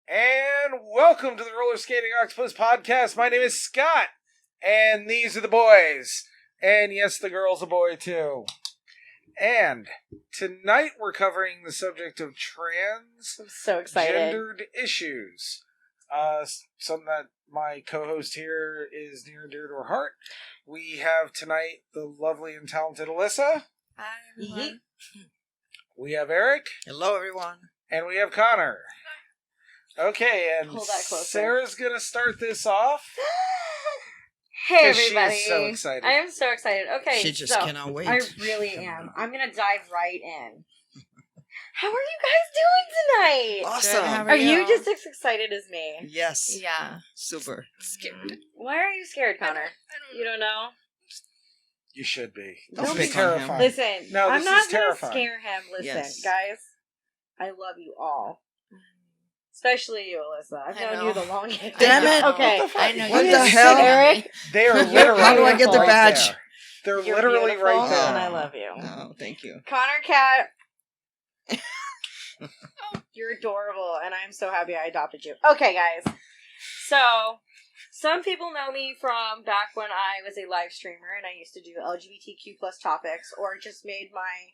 And welcome to the Roller Skating Octopus Podcast. My name is Scott, and these are the boys. And yes, the girl's a boy too. And tonight we're covering the subject of I'm so excited. transgendered issues. Something that my co-host here is near and dear to her heart. We have tonight the lovely and talented Alyssa. Hi, everyone. We have Eric. Hello, everyone. And we have Connor. Okay, and Pull that closer. Sarah's gonna start this off. Hey 'Cause she is everybody! so excited. I am so excited. Okay, She just so cannot wait. I really am. I'm gonna dive right in. How are you guys doing tonight? Awesome. Good, how Are you just as excited as me? Yes. Yeah. Super. Scared. Why are you scared, Connor? I don't You don't know? You should be. Don't This pick is on him. terrifying. Listen, No, I'm this not is gonna terrifying. scare him. Listen, Yes. guys, I love you all. Especially you, Alyssa. I've I known know. you the longest. Damn it. Okay. What the fuck? I know. What you the just hell? said Eric? They are You're literally How do I get the right badge? there. They're You're literally beautiful, right there. and I love you. Oh, thank you. Connor Cat. You're adorable, and I'm so happy I adopted you. Okay, guys. So, some people know me from back when I was a live streamer, and I used to do LGBTQ plus topics, or just made my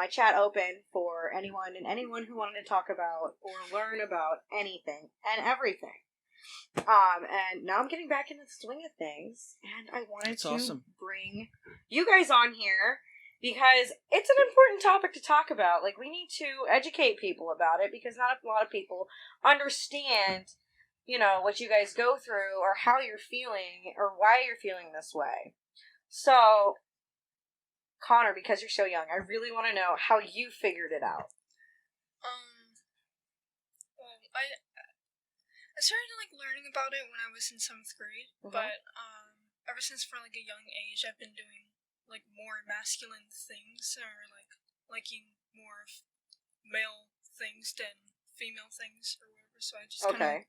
chat open for anyone who wanted to talk about or learn about anything and everything. And now I'm getting back into the swing of things, and I wanted That's to awesome. bring you guys on here because it's an important topic to talk about. Like, we need to educate people about it because not a lot of people understand, what you guys go through or how you're feeling or why you're feeling this way. So, Connor, because you're so young, I really want to know how you figured it out. Well, I started learning about it when I was in 7th grade, but ever since from a young age, I've been doing more masculine things or liking more of male things than female things or whatever. So I just kind of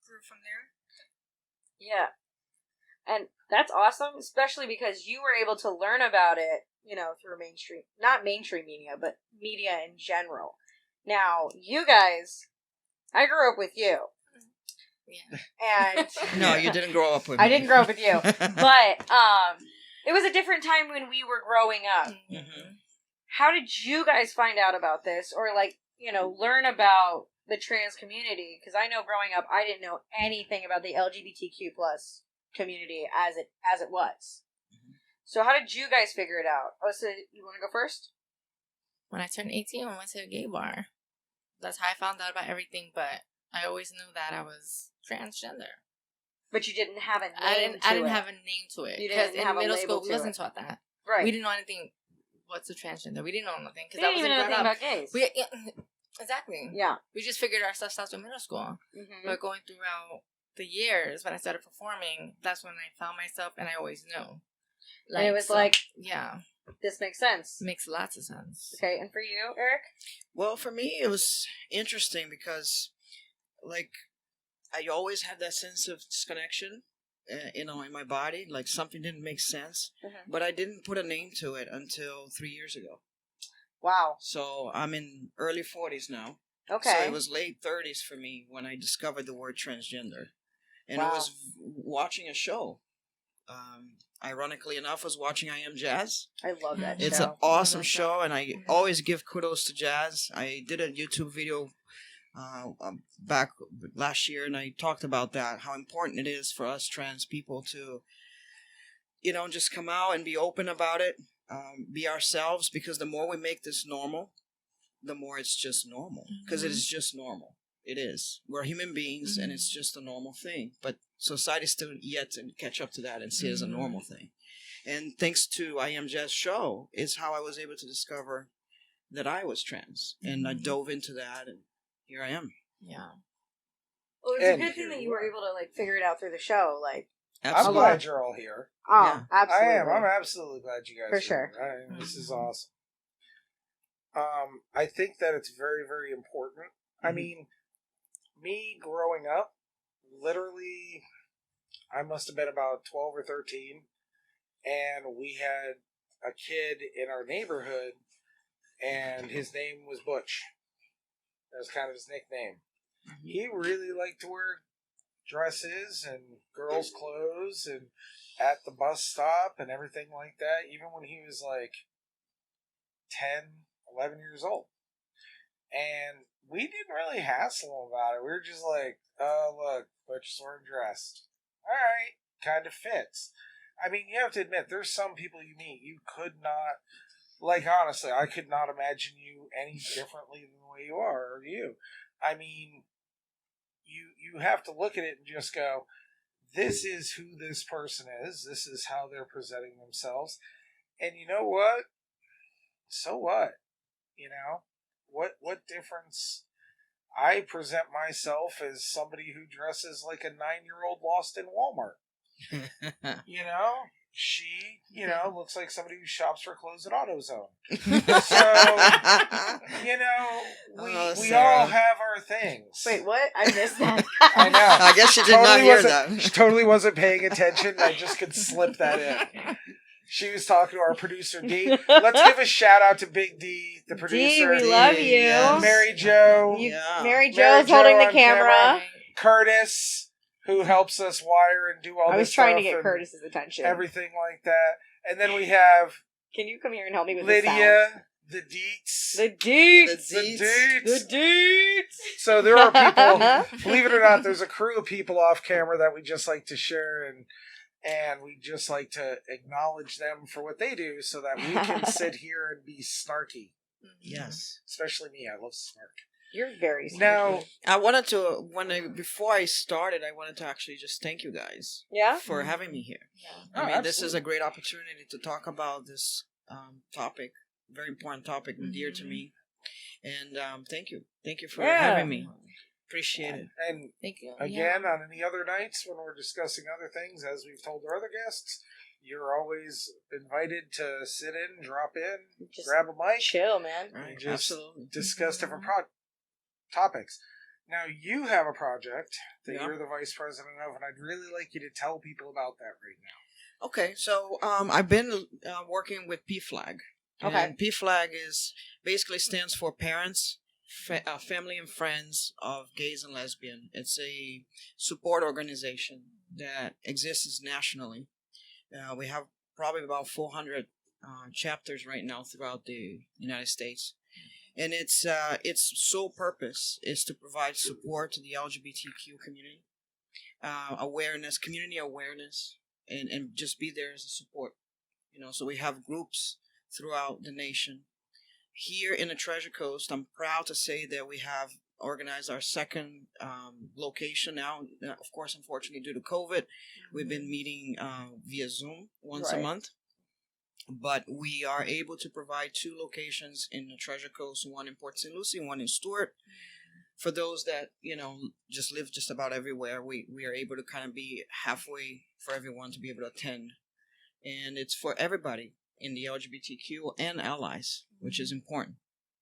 grew from there. Yeah. And that's awesome, especially because you were able to learn about it, through not mainstream media, but media in general. Now, you guys, I grew up with you. Yeah. And No, you didn't grow up with me. I didn't grow up with you. But it was a different time when we were growing up. Mm-hmm. How did you guys find out about this or learn about the trans community? Because I know growing up I didn't know anything about the LGBTQ plus community as it was. So how did you guys figure it out? Oh, so you want to go first? When I turned 18, I went to a gay bar. That's how I found out about everything, but I always knew that I was transgender. But you didn't have a name I didn't to have a name to it. You Because didn't in have a middle label school, we to wasn't it. taught that. Right. We didn't know anything. What's a transgender? We didn't know nothing. We didn't even know anything about gays. Exactly. Yeah. We just figured our stuff out in middle school. Mm-hmm. But going throughout the years, when I started performing, that's when I found myself, and I always knew. And it was yeah, this makes sense. makes lots of sense. Okay, and for you, Eric? Well, for me, it was interesting because, I always had that sense of disconnection, in my body. Like, something didn't make sense. Mm-hmm. But I didn't put a name to it until 3 years ago. Wow. So I'm in early 40s now. Okay. So it was late 30s for me when I discovered the word transgender. And Wow. it was watching a show. Ironically enough, I was watching I Am Jazz. I love that It's show. an awesome that show, and I always give kudos to Jazz. I did a YouTube video back last year, and I talked about that, how important it is for us trans people to, just come out and be open about it, be ourselves, because the more we make this normal, the more it's just normal, because it is just normal. It is. We're human beings, and it's just a normal thing. But society's still yet to catch up to that and see it as a normal thing. And thanks to I Am Jazz show is how I was able to discover that I was trans. And I dove into that, and here I am. Yeah. Well, it's a And good thing here that you you were able to figure it out through the show. I'm Absolutely. glad you're all here. Oh, Yeah. absolutely. I am. I'm absolutely glad you guys For are sure. here. This is awesome. I think that it's very, very important. I mean, me growing up, literally, I must have been about 12 or 13, and we had a kid in our neighborhood, and his name was Butch. That was kind of his nickname. He really liked to wear dresses and girls' clothes and at the bus stop and everything like that, even when he was like 10, 11 years old. And we didn't really hassle him about it. We were just like, oh, look, Butch sort of dressed. All right, kind of fits. I mean, you have to admit, there's some people you meet, you could not, like, honestly, I could not imagine you any differently than the way you are, or you. I mean, you have to look at it and just go, this is who this person is. This is how they're presenting themselves. And you know what? So what? You know? What difference? I present myself as somebody who dresses like a 9-year-old lost in Walmart. You know? She, looks like somebody who shops for clothes at AutoZone. So, we all have our things. Wait, what? I missed that. I know. I guess she did not hear that. She totally wasn't paying attention. I just could slip that in. She was talking to our producer, D. Let's give a shout out to Big D, the producer. D, we love you. Yes. Mary Jo. Mary Jo's holding the on camera. Curtis, who helps us wire and do all this stuff. I was trying to get Curtis's attention. Everything like that. And then we have Can you come here and help me with Lydia, the Deets. the Deets? The Deets. The Deets! So there are people, believe it or not, there's a crew of people off camera that we just like to share and we just like to acknowledge them for what they do so that we can sit here and be snarky. Yes. Especially me, I love snark. You're very smart. Now, I wanted to, before I started, I wanted to actually just thank you guys Yeah? for having me here. Yeah. I mean, this is a great opportunity to talk about this topic, very important topic and dear to me. And thank you. Thank you for having me. Appreciate it. And Thank you. again, on any other nights when we're discussing other things, as we've told our other guests, you're always invited to sit in, drop in, Just grab a mic, chill, man. Right, and just absolutely. discuss different topics. Now, you have a project that Yeah. you're the vice president of, and I'd really like you to tell people about that right now. Okay, so I've been working with PFLAG. Okay. And PFLAG basically stands for Parents, Family and Friends of Gays and Lesbian. It's a support organization that exists nationally. We have probably about 400 chapters right now throughout the United States. And its sole purpose is to provide support to the LGBTQ community, community awareness, and just be there as a support. So we have groups throughout the nation. Here in the Treasure Coast, I'm proud to say that we have organized our second location now. Of course, unfortunately, due to COVID, we've been meeting via Zoom once a month. But we are able to provide 2 locations in the Treasure Coast, one in Port St. Lucie, one in Stewart. For those that, just live just about everywhere, we are able to kind of be halfway for everyone to be able to attend. And it's for everybody in the LGBTQ and allies, which is important.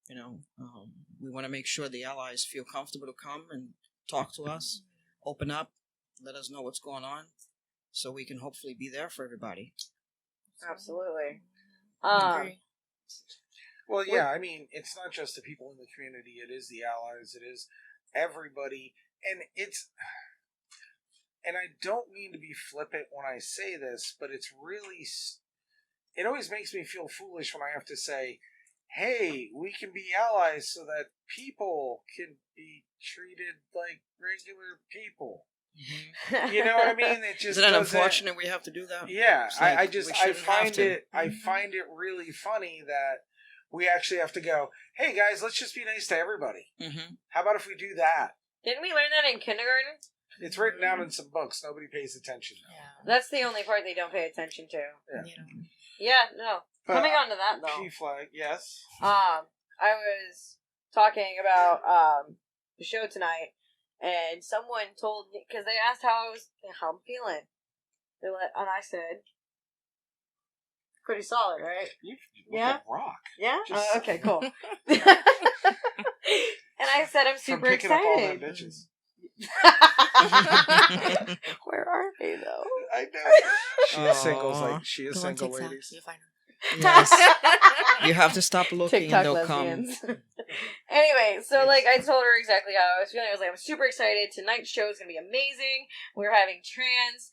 We want to make sure the allies feel comfortable to come and talk to us, open up, let us know what's going on, so we can hopefully be there for everybody. Absolutely. Well, yeah, I mean, it's not just the people in the community, it is the allies, it is everybody, and I don't mean to be flippant when I say this, but it always makes me feel foolish when I have to say, hey, we can be allies so that people can be treated like regular people. Mm-hmm. You know what I mean? It just Isn't it unfortunate we have to do that? Yeah, Like I find it really funny that we actually have to go, hey guys, let's just be nice to everybody. Mm-hmm. How about if we do that? Didn't we learn that in kindergarten? It's written down in some books. Nobody pays attention. That's the only part they don't pay attention to. Yeah. Yeah, no. But Coming on to that, though. PFLAG, yes. I was talking about the show tonight, and someone told me, because they asked how I'm feeling. And I said, pretty solid, right? You Yeah? like a rock. Yeah? Just- Okay, cool. And I said, I'm From super picking up all excited. them bitches. Where are they, though? I know. She is single, she is single, ladies. Yes. You have to stop looking TikTok and they'll come. lesbians. Anyway, so like I told her exactly how I was feeling. I was like, I'm super excited. Tonight's show is gonna be amazing. We're having trans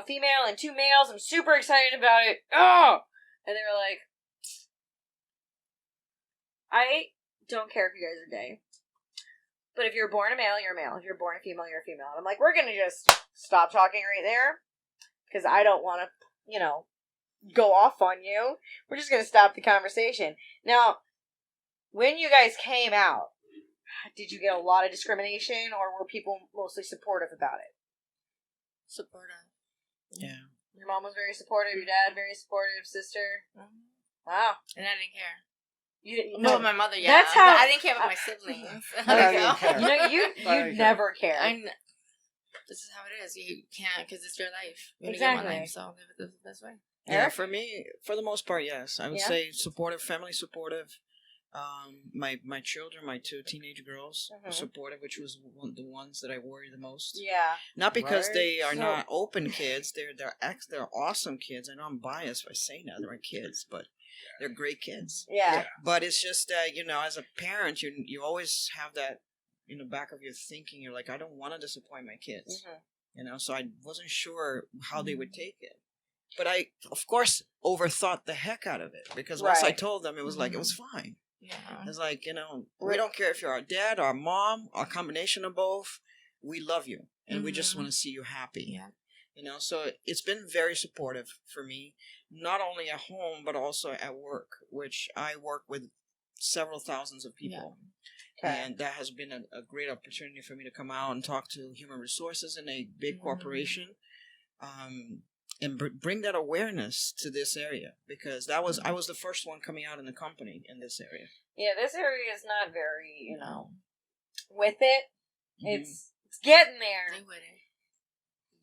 female and 2 males. I'm super excited about it. Oh, and they were like, I don't care if you guys are gay, but if you're born a male, you're a male. If you're born a female, you're a female. And I'm like, we're gonna just stop talking right there because I don't want to, go off on you. We're just gonna stop the conversation now. When you guys came out, did you get a lot of discrimination, or were people mostly supportive about it? Supportive. Yeah. Your mom was very supportive. Your dad very supportive. Sister. Wow. And I didn't care. You No, my mother. Yeah. That's how I didn't care about my siblings. I didn't care. You never care. This is how it is. You can't because it's your life. You Exactly. Get one life, so live it the best way. Yeah, for me, for the most part, yes. I would Yeah? say supportive, family supportive. My children, my 2 teenage girls, were supportive, which was the ones that I worry the most. Yeah. Not because Right. they are So- not open kids. They're awesome kids. I know I'm biased by saying that they're my kids, but they're great kids. Yeah. But it's just that as a parent, you always have that in the back of your thinking. You're like, I don't want to disappoint my kids. So I wasn't sure how they would take it. But I, of course, overthought the heck out of it because once I Right. told them, it was like, it was fine. Yeah. It's like, we don't care if you're our dad, our mom, or a combination of both. We love you, and we just want to see you happy. Yeah. So it's been very supportive for me, not only at home, but also at work, which I work with several thousands of people. Okay. And that has been a great opportunity for me to come out and talk to human resources in a big corporation. And bring that awareness to this area because I was the first one coming out in the company in this area. Yeah, this area is not very, with it. Mhm. It's getting there, They wouldn't.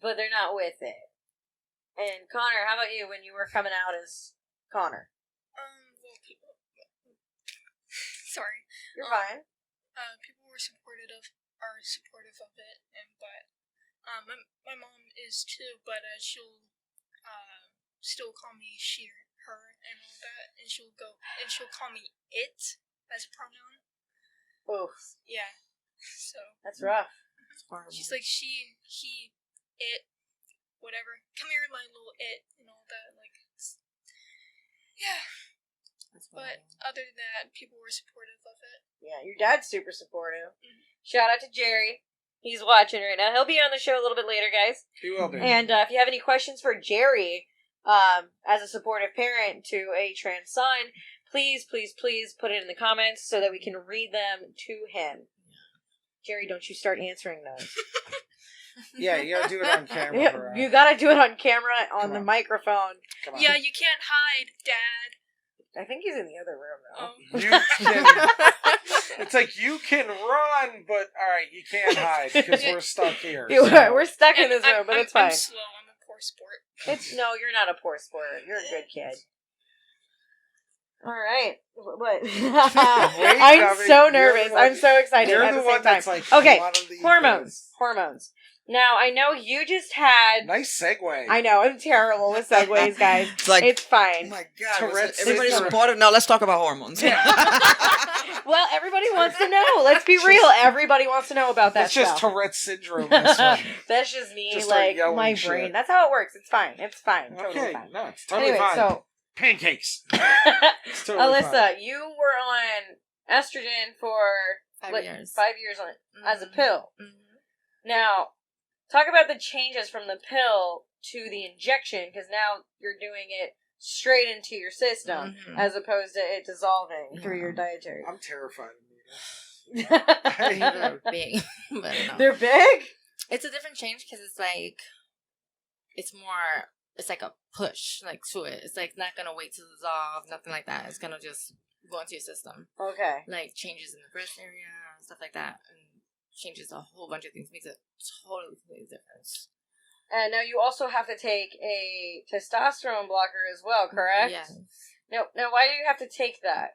but they're not with it. And Connor, how about you when you were coming out as Connor? Well, people. Sorry. You're fine. People are supportive of it, but my mom is too, but she'll still call me she, her, and all that, and she'll call me it as a pronoun. Oof. Yeah. So That's rough. It's horrible. she's like she, he, it, whatever. Come here, my little it, and all that. Yeah. That's But horrible. other than that, people were supportive of it. Yeah, your dad's super supportive. Shout out to Jerry. He's watching right now. He'll be on the show a little bit later, guys. He will be. And if you have any questions for Jerry, as a supportive parent to a trans son, please put it in the comments so that we can read them to him. Jerry, don't you start answering those. Yeah, you gotta do it on camera. For, You gotta do it on camera, on Come the on. microphone. come on. Yeah, you can't hide, Dad. I think he's in the other room, though. Oh. You can, it's like you can run, but alright, you can't hide because we're stuck here. Yeah, we're stuck in And this room, I'm- but I'm- it's fine. I'm slow. I'm a poor sport. No, you're not a poor sport. You're a good kid. All right. What? I'm Gabby, so you're the nervous. one- I'm so excited You're at the the one same time. that's like, Okay, wanna leave Hormones. Hormones. Now, I know you just had... this. Nice segue. I know, I'm terrible with segues, guys. It's like, It's oh fine. my God, Tourette's everybody's syndrome. supportive. Now let's talk about hormones. Well, everybody wants to know. Let's be real. Everybody wants to know about that That's just stuff. Tourette's syndrome. This one. That's just me, Just start like, yelling my shit. brain. That's how it works. It's fine. It's fine. Totally Okay, fine. no, it's totally Anyway, fine. so... Pancakes. It's totally Alyssa, fine. you were on estrogen for 5 like, years. 5 years on as a Mhm. pill. Mhm. Now, talk about the changes from the pill to the injection, because now you're doing it straight into your system Mhm. as opposed to it dissolving through your Yeah. dietary. I'm terrified of needles. They're big, but no. They're big? It's a different change because it's like, it's like a push, like to it. It's like not gonna wait to dissolve, nothing like that. It's gonna just go into your system. Okay. Like changes in the breast area, stuff like that, and changes a whole bunch of things. Makes a totally difference. And now you also have to take a testosterone blocker as well, correct? Yes. Now why do you have to take that?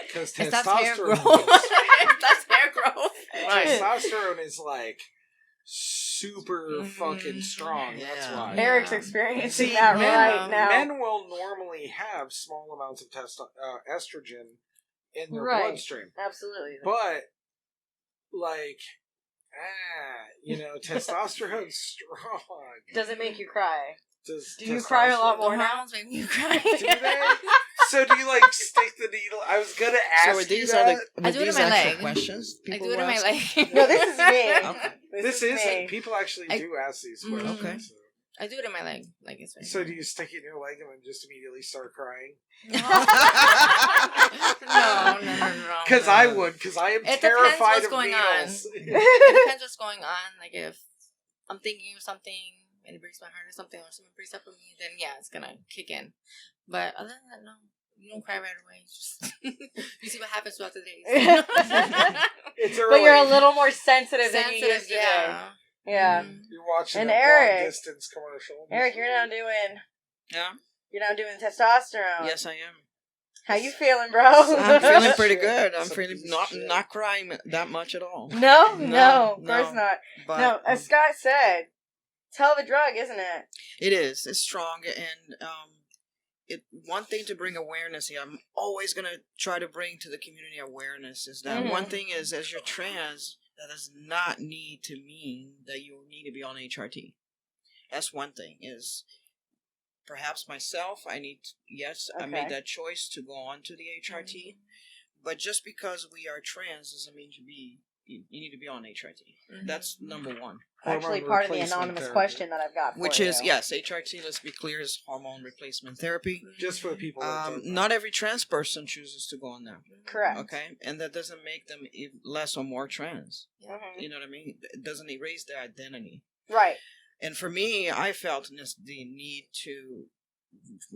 Because That's hair growth. testosterone, That's hair growth. testosterone is like super fucking strong. That's Yeah. why. Eric's Yeah. experiencing See, that men, right now. men will normally have small amounts of estrogen in their Right. bloodstream, Absolutely. but like, testosterone's strong. Does it make you cry? Does Do you cry a lot testosterone- more The now? hormones make me cry. Do they? So do you like stick the needle? I was gonna ask So you these that. are I do it in my leg. questions. I people do it in my ask? leg. No, this is me. Okay. This is me. people actually I- do ask these Mm. questions. Okay. So. I do it in my leg. Like it's right So here. do you stick it in your leg and then just immediately start crying? No. Because I would, because I am It depends terrified what's of going on. needles. It depends what's going on. Like if I'm thinking of something and it breaks my heart or something, or someone breaks up with me, then yeah, it's gonna kick in. But other than that, no. You don't cry right away. It's just you see what happens throughout the day. It's early. But you're a little more sensitive than you used to be. yeah. Yeah. Mhm. You're watching And a Eric. long distance commercial. Eric, you're now doing Yeah. testosterone. Yes, I am. How you feeling, bro? I'm feeling pretty good. I'm Some feeling piece of shit. not crying that much at all. No, No, of course no. not. But No, as Scott said, it's hell of a drug, isn't it? it is. It's strong, and one thing to bring awareness here. I'm always gonna try to bring to the community awareness is that Mhm. one thing is, as you're trans, that does not need to mean that you need to be on HRT. That's one thing. Is perhaps myself, I Okay. made that choice to go on to the HRT, but just because we are trans doesn't mean you need to be on HRT. Mhm. That's number one. Actually, Hormone part of the replacement anonymous therapy. question that I've got for Which you. is, yes, HRT, let's be clear, is hormone replacement therapy. Just for the people that don't know. Not every trans person chooses to go on that. Correct. Okay? And that doesn't make them less or more trans. Mhm. You know what I mean? It doesn't erase their identity. Right. And for me, I felt the need to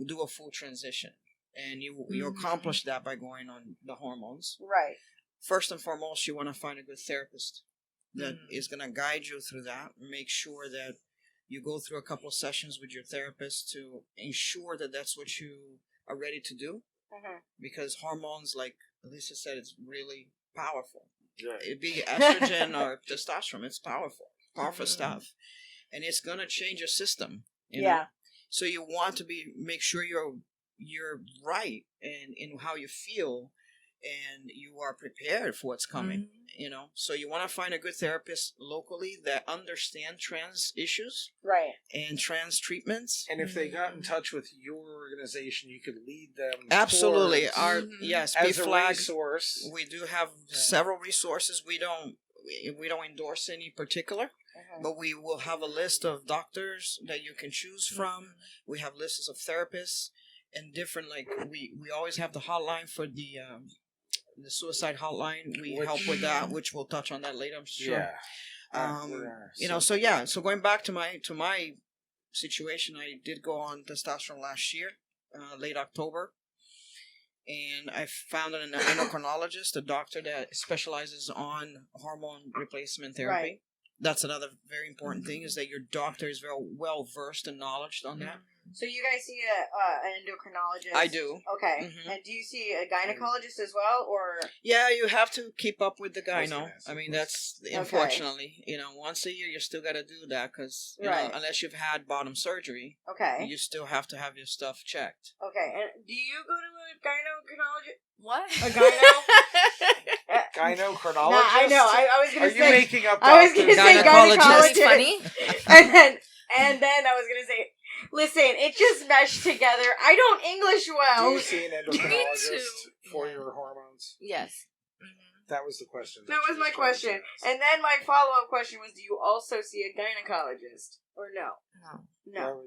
do a full transition. And you Mhm. accomplish that by going on the hormones. Right. First and foremost, you want to find a good therapist that Mhm. is going to guide you through that. Make sure that you go through a couple of sessions with your therapist to ensure that that's what you are ready to do. Mhm. Because hormones, like Elisa said, it's really powerful. Yeah. It be estrogen or testosterone, it's powerful Mhm. stuff, and it's going to change your system. You Yeah. know? So you want to make sure you're right in how you feel, and you are prepared for what's coming. So you want to find a good therapist locally that understand trans issues Right. and trans treatments. And if they got in touch with your organization, you could lead them. Absolutely. towards- Yes, as a B-Flag, resource. we do have Yeah. several resources. We don't endorse any particular, Mhm. but we will have a list of doctors that you can choose from. We have lists of therapists and different, like we always have the hotline for the suicide hotline. We help with that, which we'll touch on that later, I'm sure. Yeah. So going back to my situation, I did go on testosterone last year, late October, and I found an endocrinologist, a doctor that specializes on hormone replacement therapy. Right. That's another very important thing, is that your doctor is very well versed and knowledge on that. So you guys see an endocrinologist? I do. Okay. Mhm. And do you see a gynecologist as well, or? Yeah, you have to keep up with the I was gyno. gonna ask I mean, that. that's unfortunately, once a year you still got to do that because Right. unless you've had bottom surgery, Okay. you still have to have your stuff checked. Okay. And do you go to a gynecologist? What? A gyno? Gynochronologist? No, I know. I was Are gonna you say. making up I was gonna doctors? say Gynecologist. gynecologist. Funny. and then I was gonna say, listen, it just meshed together. I don't English Do well. you see an endocrinologist too. for Yeah. your hormones? Yes. That was the question. That was my question. And then my follow-up question was, do you also see a gynecologist or no? No. No.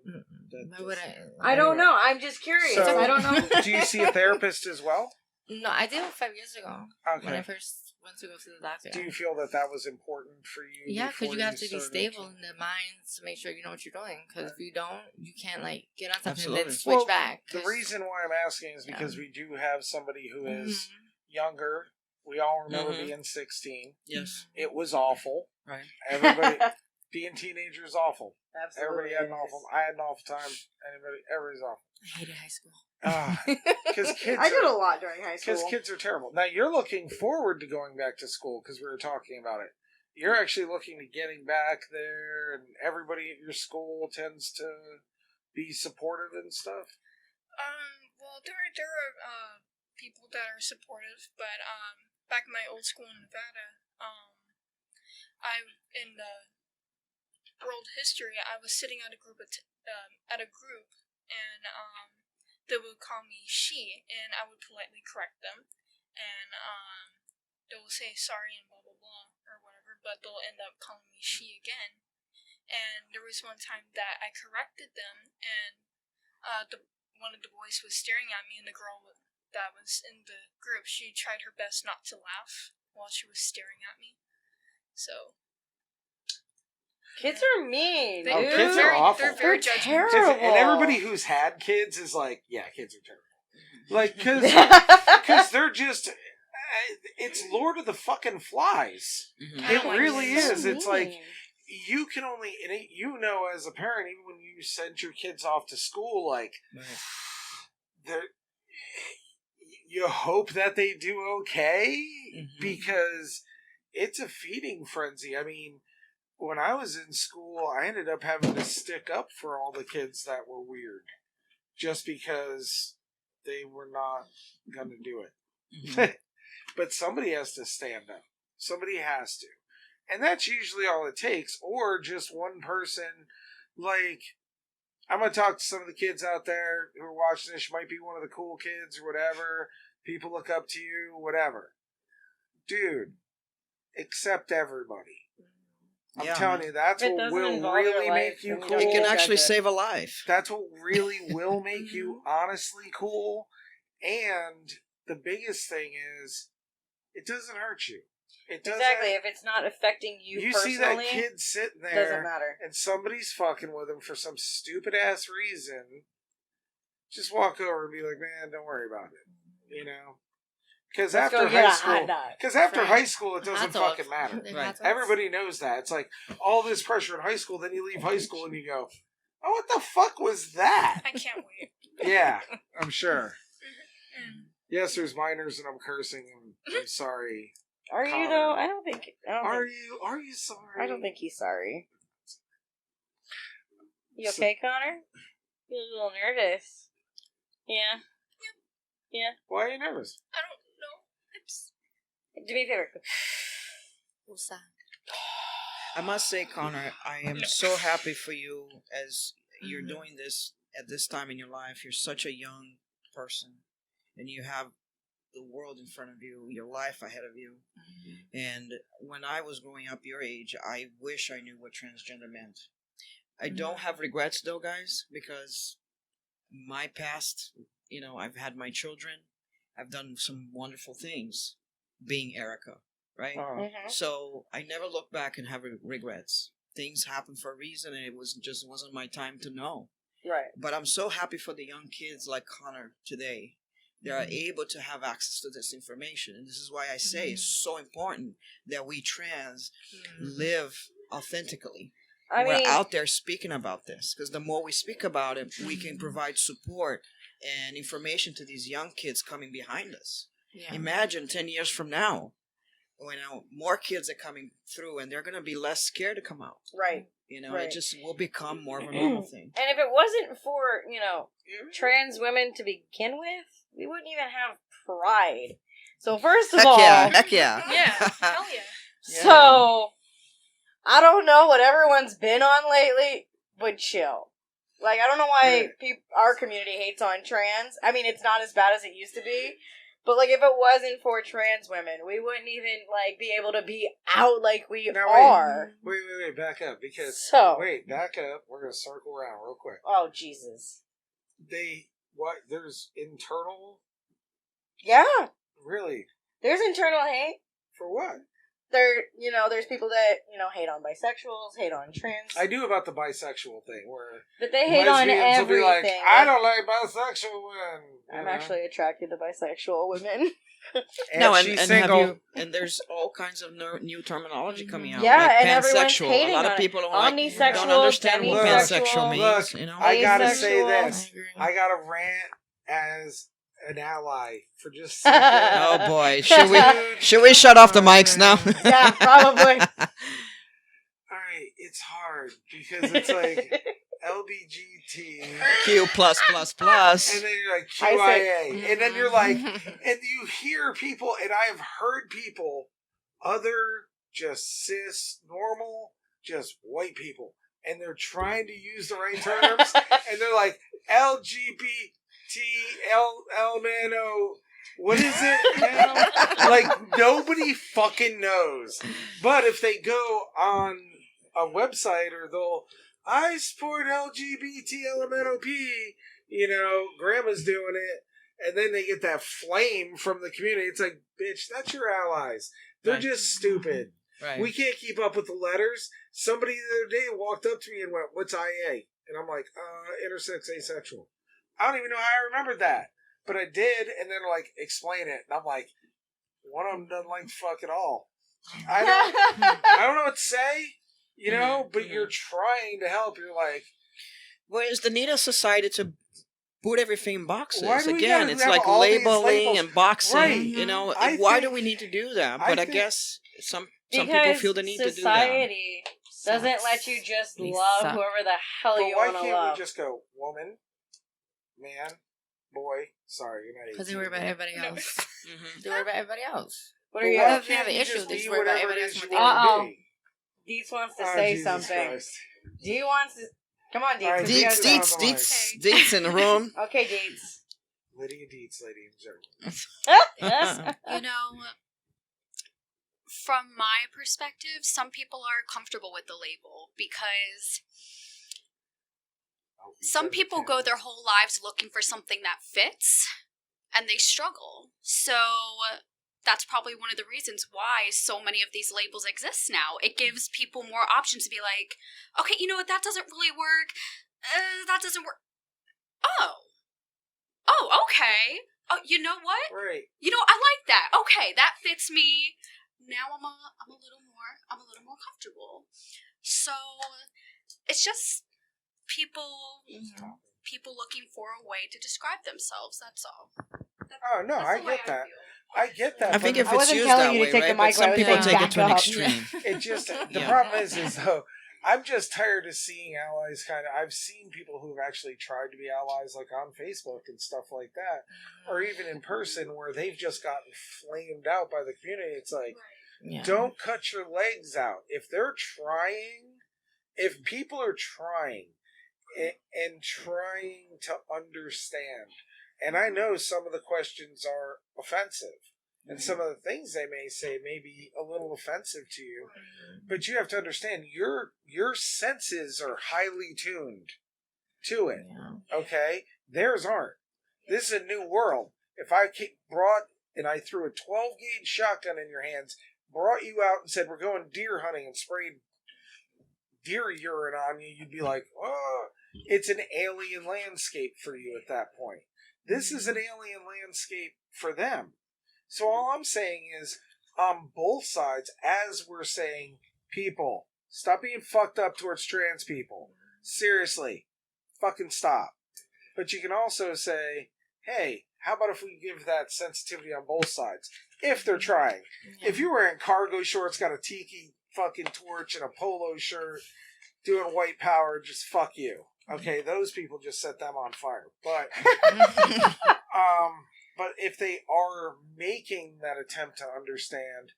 Why would I? I don't know. I'm just curious. So- I don't know. Do you see a therapist as well? No, I did it 5 years ago when I Okay. first went to go to the doctor. Do you feel that was important for you? Yeah, because before you have to be started stable in the mind to make sure you know what you're doing. Because if you don't, you can't get on something and Absolutely. then switch Well, back. The 'cause- reason why I'm asking is because we do have somebody who is Mhm. younger. We all remember Mhm. being 16. Yes, It was awful. right. Everybody being teenager is awful. Absolutely. Everybody had an awful. I had an awful time. Everybody's awful. I hated high school. Because kids. I did are, a lot during high school. Because kids are terrible. Now you're looking forward to going back to school because we were talking about it. you're actually looking to getting back there, and everybody at your school tends to be supportive and stuff. Well, there are people that are supportive, but back in my old school in Nevada, I in the world history, I was sitting at a group and they would call me she, and I would politely correct them, and they will say sorry and blah blah blah or whatever, but they'll end up calling me she again. And there was one time that I corrected them, and one of the boys was staring at me, and the girl that was in the group, she tried her best not to laugh while she was staring at me. So Kids are mean. they, Oh, dude. kids are awful. They're very They're judgmental. terrible. And everybody who's had kids is like, yeah, kids are terrible. Like, because they're just, it's Lord of the fucking Flies. Mhm. I don't It like really kids. is. It's like, you can only, and you know, as a parent, even when you send your kids off to school, like, Right. they're, you hope that they do okay, Mhm. because it's a feeding frenzy. I mean, when I was in school, I ended up having to stick up for all the kids that were weird, just because they were not going to do it. Mhm. But somebody has to stand up. Somebody has to. And that's usually all it takes. Or just one person. Like, I'm going to talk to some of the kids out there who are watching this. You might be one of the cool kids or whatever. People look up to you, whatever. Dude, accept everybody. I'm Yeah, telling man. you, that's It what doesn't will involve your really life, make you and you cool. don't It can judge actually it. save a life. That's what really will make you honestly cool. And the biggest thing is, it doesn't hurt you. It doesn't. Exactly. If it's not affecting you You personally, see that kid sitting doesn't there, matter. and somebody's fucking with him for some stupid ass reason. Just walk over and be like, "Man, don't worry about it." You know, because Let's after go get high a school, hot dog. because after Right. high school, it doesn't Hot dog. fucking matter. They're Right. hot dogs. Everybody knows that. It's like all this pressure in high school. Then you leave high school and you go, "Oh, what the fuck was that?" I can't wait. Yeah, I'm sure. Mm. Yes, there's minors, and I'm cursing. I'm sorry. Are you Connor. though? I don't think. Are you sorry? I don't think he's sorry. You So- okay, Connor? You're a little nervous. Yeah. Yeah. Why are you nervous? I don't know. It's Do me a favor. Usa. I must say, Connor, I am so happy for you as you're Mhm. doing this at this time in your life. You're such a young person, and you have the world in front of you, your life ahead of you. And when I was growing up your age, I wish I knew what transgender meant. I don't have regrets, though, guys, because my past, I've had my children. I've done some wonderful things being Erica, right? Mm-hmm. So I never look back and have regrets. Things happen for a reason, and it wasn't my time to know. Right. But I'm so happy for the young kids like Connor today. They are able to have access to this information, and this is why I say it's so important that we trans live authentically. I We're mean, out there speaking about this, because the more we speak about it, we can provide support and information to these young kids coming behind us. Yeah. Imagine 10 years from now, when more kids are coming through, and they're going to be less scared to come out. right. It Right. just will become more of a normal thing. And if it wasn't for, trans women to begin with, we wouldn't even have pride. So first of Heck all, yeah, heck yeah. yeah, hell yeah. so I don't know what everyone's been on lately, but chill. Like, I don't know why our community hates on trans. I mean, it's not as bad as it used to be. But, like, if it wasn't for trans women, we wouldn't even, like, be able to be out like we Now, are. Wait, back up. Because, So. back up. We're going to circle around real quick. Oh, Jesus. There's internal, Yeah. really, There's internal hate. for what? There's people that, hate on bisexuals, hate on trans. I knew about the bisexual thing, where But they hate on lesbians will be like, everything. I don't like bisexual women. I'm actually attracted to bisexual women. And No, and she's have single. and there's all kinds of new terminology coming out. Yeah, like and everyone's pansexual. hating A lot on of it. people don't Omnisexual, understand what demisexual. pansexual means. Look, I gotta say Asexual. this. agree. I gotta rant as an ally for just a second. Oh boy, should we shut off the mics now? Yeah, probably. it's hard because it's like LBGT. Q plus plus plus. And then you're like I QIA. And then you're like, and you hear people, and I have heard people, other just cis, normal, just white people, and they're trying to use the right terms, and they're like, LGBTLMNO. What is it now? Like, nobody fucking knows. But if they go on a website or I support LGBTLMNOP, grandma's doing it, and then they get that flame from the community. It's like, bitch, that's your allies. They're Right. just stupid. Right. We can't keep up with the letters. Somebody the other day walked up to me and went, "What's IA?" And I'm like, intersex asexual. I don't even know how I remembered that. But I did, and then like, explain it. And I'm like, one of them doesn't like fuck at all. I don't know what to say, but you're trying to help. You're like, Whereas the need of society to put everything in boxes. Why do we Again, gotta it's have like all these labeling labels? and boxing. Right. Why do we need to do that? But I think- guess some people Because feel the need to do that. society doesn't let you just We love suck. whoever the hell but you why want to can't love. we just go, woman, man, boy? Sorry, you're not. Because they worry about everybody else. Mhm. They worry about everybody else. What But are you? why If they can't have an you issue, just they be just worry about whatever it everybody is else you more want Uh-oh. to be? Deets wants to Oh, say Jesus something. Christ. Dee wants to. Come on, Deets. All right, you Deets, guys Deets, know. Deets, Deets, Deets in the room. Okay, Deets. Lydia Dietz, lady and gentlemen. You know, from my perspective, some people are comfortable with the label because Oh, some people go their whole lives looking for something that fits and they struggle. So that's probably one of the reasons why so many of these labels exist now. It gives people more options to be like, okay, you know what, that doesn't really work. That doesn't work. Oh, okay. Oh, you know what? Right. I like that. Okay, that fits me. Now I'm a little more comfortable. So it's just people looking for a way to describe themselves. That's all. Oh, no, I get that. I get that. I think but if I it's wasn't used telling that you to way, take the right? But mic some away, I was people saying take it to an back up. extreme. it just, the Yeah. problem is though, I'm just tired of seeing allies I've seen people who've actually tried to be allies like on Facebook and stuff like that, or even in person where they've just gotten flamed out by the community. It's like, Yeah. don't cut your legs out. If people are trying and trying to understand, and I know some of the questions are offensive, and some of the things they may say may be a little offensive to you, but you have to understand your senses are highly tuned to it. Yeah. Okay, theirs aren't. This is a new world. If I brought and I threw a 12 gauge shotgun in your hands, brought you out and said we're going deer hunting and sprayed deer urine on you, you'd be like, oh, it's an alien landscape for you at that point. This is an alien landscape for them. So all I'm saying is, on both sides, as we're saying, people, stop being fucked up towards trans people. Seriously, fucking stop. But you can also say, hey, how about if we give that sensitivity on both sides? If they're trying. If you're wearing cargo shorts, got a tiki fucking torch and a polo shirt, doing white power, just fuck you. Okay, those people just set them on fire. But but if they are making that attempt to understand,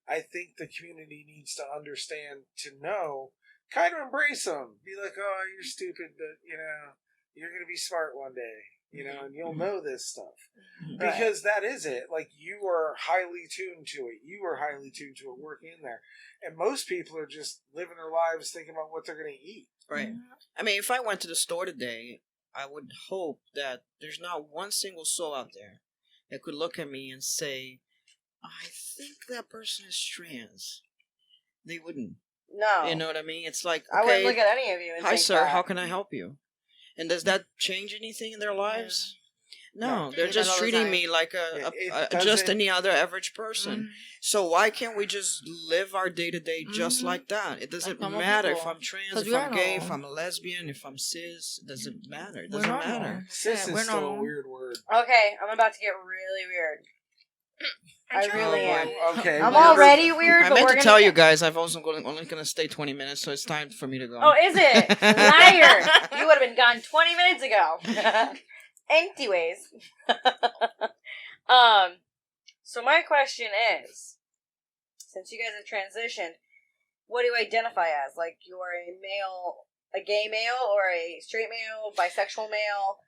I think the community needs to understand, to know, kind of embrace them. Be like, oh, you're stupid, but, you're going to be smart one day, and you'll know this stuff. Because that is it. Like, you are highly tuned to it. You are highly tuned to it working in there. And most people are just living their lives thinking about what they're going to eat. Right. I mean, if I went to the store today, I would hope that there's not one single soul out there that could look at me and say, I think that person is trans. They wouldn't. No. You know what I mean? It's like, I wouldn't okay, look at any of you and hi think sir, that. how can I help you? And does that change anything in their lives? No, they're They do just that all the treating time. me like It just doesn't- any other average person. So why can't we just live our day to day just Mhm. like that? It doesn't normal matter if people. I'm trans, 'Cause if we I'm are gay, if normal. I'm a lesbian, if I'm cis. It doesn't matter. It We're doesn't normal. matter. Cis Yeah, is we're still a normal. weird word. Okay, I'm about to get really weird. I really am. Okay. I'm well, already weird, I but meant we're to gonna tell get- you guys I've only gonna stay 20 minutes, so it's time for me to go. Oh, is it? Liar! You would have been gone 20 minutes ago. Anyways. So my question is, since you guys have transitioned, what do you identify as? Like, you're a male, a gay male, or a straight male, bisexual male?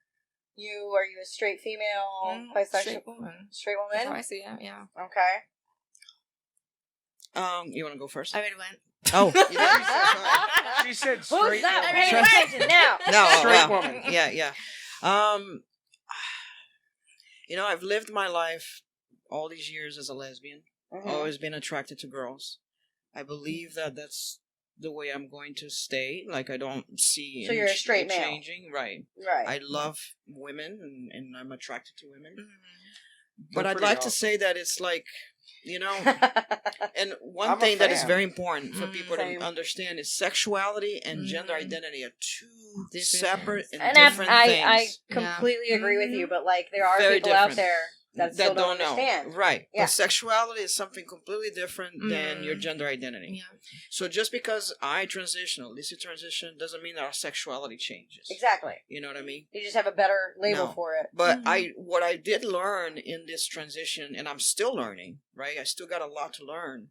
Are you a straight female, bisexual? Straight woman. Straight That's woman? how I see it. Yeah. Okay. You want to go first? I already went. Oh, you did? She said Who's straight. not woman. paying attention now? No, Straight yeah. woman. Yeah. I've lived my life all these years as a lesbian. Mhm. Always been attracted to girls. I believe that that's the way I'm going to stay. Like, I don't see So you're a straight it male. changing. Right. Right. I love women, and I'm attracted to women. Mm-hmm. But They're I'd pretty like to awesome. say that it's like, and one I'm a thing that is fan. very important for Mm, people same. to understand is sexuality and gender Mhm. identity are two Different separate things. and And different I things. completely agree with you, but like there are Very people out different. there that still don't understand. know. Right. Yeah. But sexuality is something completely different than your Mm. gender identity. Yeah. So just because I transition, or Lisa transition, doesn't mean that our sexuality changes. Exactly. You know what I mean? You just have a better label No. for it. But Mhm. what I did learn in this transition, and I'm still learning, right? I still got a lot to learn,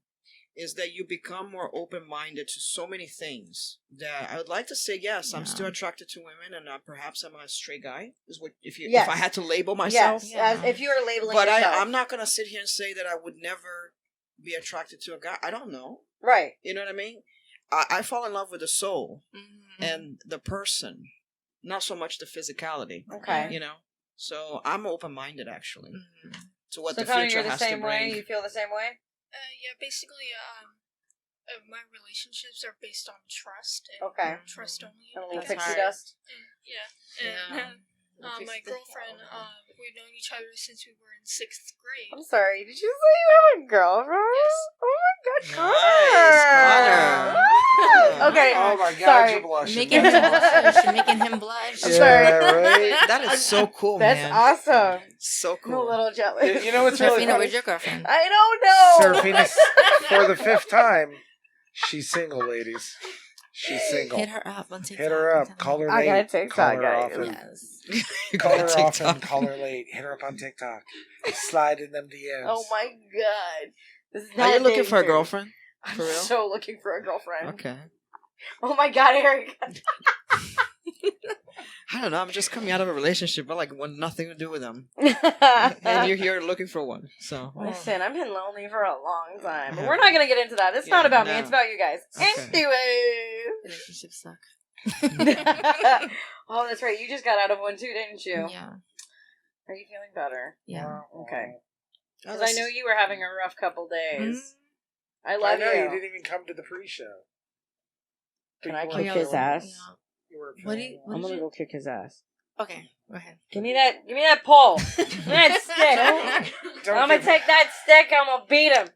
is that you become more open-minded to so many things that I would like to say, yes, I'm still Yeah. attracted to women, and perhaps I'm a straight guy. Is what if Yes. I had to label myself. Yes, Yeah. as if you were labeling But yourself. I'm not gonna sit here and say that I would never be attracted to a guy. I don't know. Right. You know what I mean? I fall in love with the soul Mm-hmm. and the person, not so much the physicality. Okay. You know. So I'm open-minded actually Mm-hmm. to what So the Connor, future you're the has same to way? bring. You feel the same way? Yeah, basically, my relationships are based on trust and Okay. trust only. And a little That's pixie hard. dust. Yeah. And my girlfriend, we've known each other since we were in 6th grade. I'm sorry, did you say you have a girlfriend? Yes. Oh my god, Nice, Connor! Connor. Okay, Oh my God, sorry. you're blushing. Making him blush. She's making him blush. I'm sorry. right? That is so cool, That's man. awesome. So I'm cool. a little jealous. You know what's really Serafina, funny? where's your girlfriend? I don't know. Serafina, for the 5th time, she's single, ladies. She's single. Hit her up on TikTok. Hit her up. Call her I got late. TikTok, Call her guys. often. Yes. Call her TikTok. often. Call her late. Hit her up on TikTok. Slide in them DMs. Oh my god. This is Are not you looking for a danger. girlfriend? I'm For real? so looking for a girlfriend. Okay. Oh my god, Eric. I don't know. I'm just coming out of a relationship. I want nothing to do with them, and you're here looking for one. So Listen, I've been lonely for a long time. But Yeah. we're not going to get into that. It's not Yeah, about me. no. It's about you guys. Okay. Anyways. Relationships suck. Oh, that's right. You just got out of one too, didn't you? Yeah. Are you feeling better? Yeah. Okay. Oh, Because I know you were having a rough couple days. Mhm. I I love know you. you didn't even come to the pre-show. Can But I you kick weren't his feeling- ass? Yeah. You weren't What do feeling you- well. I'm did gonna go kick his ass. Okay, go ahead. Give me that pole. Give me that stick. Don't I'm gonna give- take that stick. I'm gonna beat him.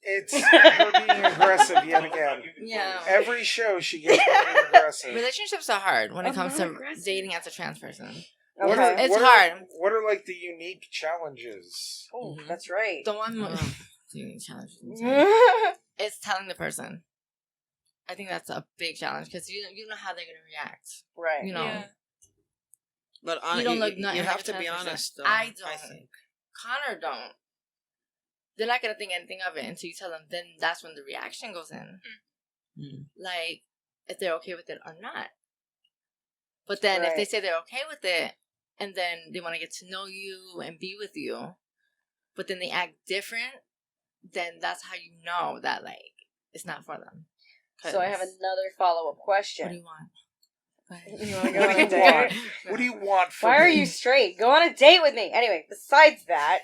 It's her being aggressive yet again. Yeah. Every show she gets really aggressive. Relationships are hard when it I'm comes not to aggressive. dating as a trans person. What Okay. are, It's what hard. Are, what are like the unique challenges? Oh, Mhm. that's right. The one Uh. challenge is telling the person. I think that's a big challenge because you know how they're gonna react. right. You know, Yeah. But You don't you, look you nothing have like to a be trans person. honest, though. I don't. I think. Connor don't. They're not gonna think anything of it until you tell them. Then that's when the reaction goes in. Mm. Like if they're okay with it or not. But then if they Right. say they're okay with it, and then they want to get to know you and be with you, but then they act different, then that's how you know that it's not for them. So I have 'Cause- another follow-up question. What do you want? Go ahead. You wanna go What on do a you date? want? What do you want from Why are me? you straight? Go on a date with me. Anyway, besides that.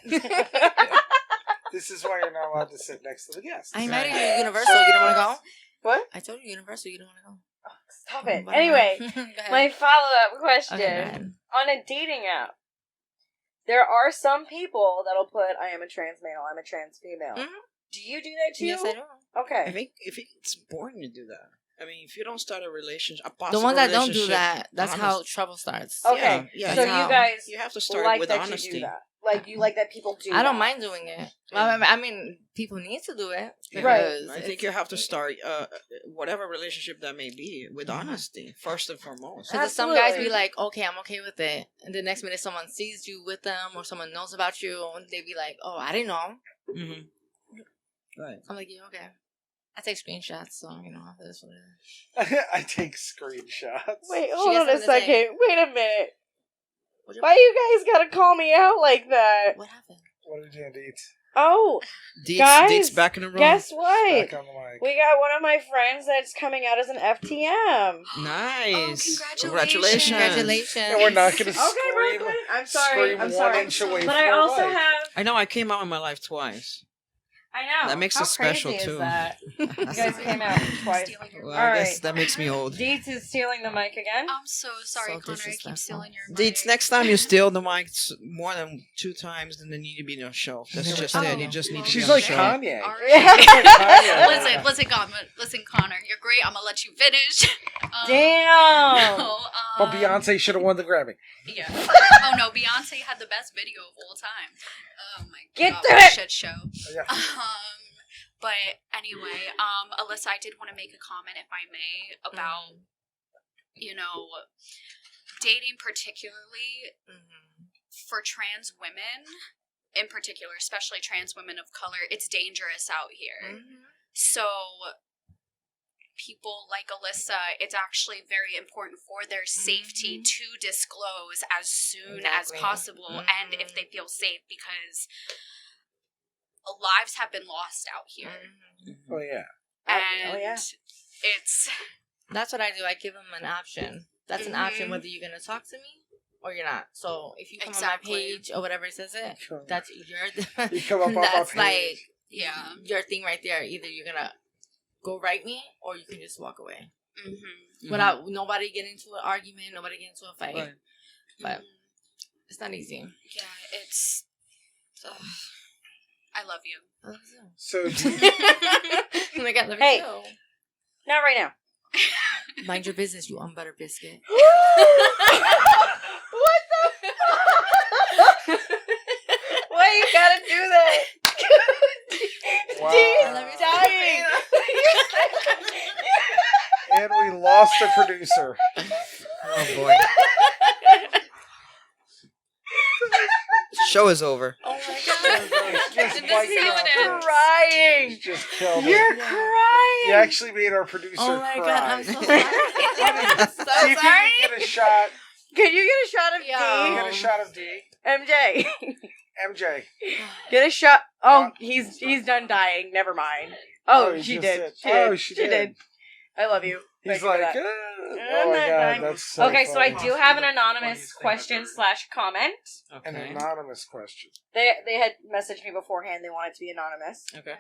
This is why you're not allowed to sit next to the guests. I invited you to Universal. You don't want to go? What? I told you Universal. You don't want to go. Stop it. Whatever. Anyway, Go ahead. my follow-up question. Okay, go ahead. On a dating app, there are some people that'll put, I am a trans male, I'm a trans female. Mhm. Do you do that too? Yes, I do. Okay. I think it's important to do that. I mean, if you don't start a relationship, a The possible ones that don't do relationship that, that's how honest- trouble starts. Okay. Yeah, so that's how- you guys you have to start like with that honesty. you do that. like you like that people do. I don't that. mind doing it. I mean, people need to do it. Right. because I think you have to start whatever relationship that may be with Mhm. honesty first and foremost. Because some guys be Absolutely. like, okay, I'm okay with it. And the next minute someone sees you with them or someone knows about you, and they be like, oh, I didn't know. Mm-hmm. Right. I'm like, yeah, okay. I take screenshots, so, that's what it is. I take screenshots. Wait, She hold has on a something to say. second. Wait a minute. What'd you- Why you guys gotta call me out like that? What happened? What did you do, Deets? Oh, Deets, Guys, Deets back in the room. guess what? Back on the mic. We got one of my friends that's coming out as an FTM. Nice. Oh, Congratulations. Congratulations. And we're not gonna Okay, scream. Brooklyn. I'm sorry. Scream I'm 1 sorry. inch away But from I our also mic. have. I know I came out in my life twice. I know. That makes How it special, crazy too. Is that? You guys came out twice. Stealing your Well, All I guess right. that makes me old. Deets is stealing the mic again. I'm so sorry, So Connor. I disrespectful. keep stealing your Deets, mic. next time you steal the mic more than 2 times, then they need to be on the show. That's just Oh. it. You just need to She's be on like the show. Kanye. All Yeah. listen, Connor. You're great. I'm gonna let you finish. Damn. No, But Beyonce should have won the Grammy. Yeah. Oh no, Beyonce had the best video of all time. Oh my Get god, to what a it! shit show. Yeah. But anyway, Alyssa, I did want to make a comment, if I may, about dating, particularly for trans women, in particular, especially trans women of color. It's dangerous out here. So people like Alyssa, it's actually very important for their safety to disclose as soon as Exactly. possible and if they feel safe, because lives have been lost out here. Oh yeah. And Oh, yeah. it's That's what I do. I give them an option. That's an option Mhm. whether you're gonna talk to me or you're not. So if you come Exactly. on my page or whatever it says it, that's your. You come up on my that's like page. yeah. your thing right there. Either you're gonna go write me or you can just walk away Mm-hmm. without nobody getting into an argument, nobody getting into a fight. Right. But it's not easy. Yeah, it's. I love you. I love you. So Oh my God, love Hey. you too. Not right now. Mind your business, you unbutter biscuit. What the? Why you gotta do that? Wow. Dee's I love you dying. and we lost a producer. Oh boy. Show is over. Oh my Just This wiped is how out it there. ends. Crying. Just killed You're it. crying. You actually made our producer Oh my cry. God, I'm so sorry. I'm so See if you sorry. can get a shot. Can you get a shot of Yeah. Get a shot of D. D? MJ. MJ. Get a shot. Oh, Uh, he's done dying. Never mind. Oh, he she just did. said- She did. I love you. He's Thank you for like, that. oh my god, that's so Okay, so I funny. do have an anonymous question / comment. An Okay. anonymous question. They had messaged me beforehand. They wanted to be anonymous. Okay.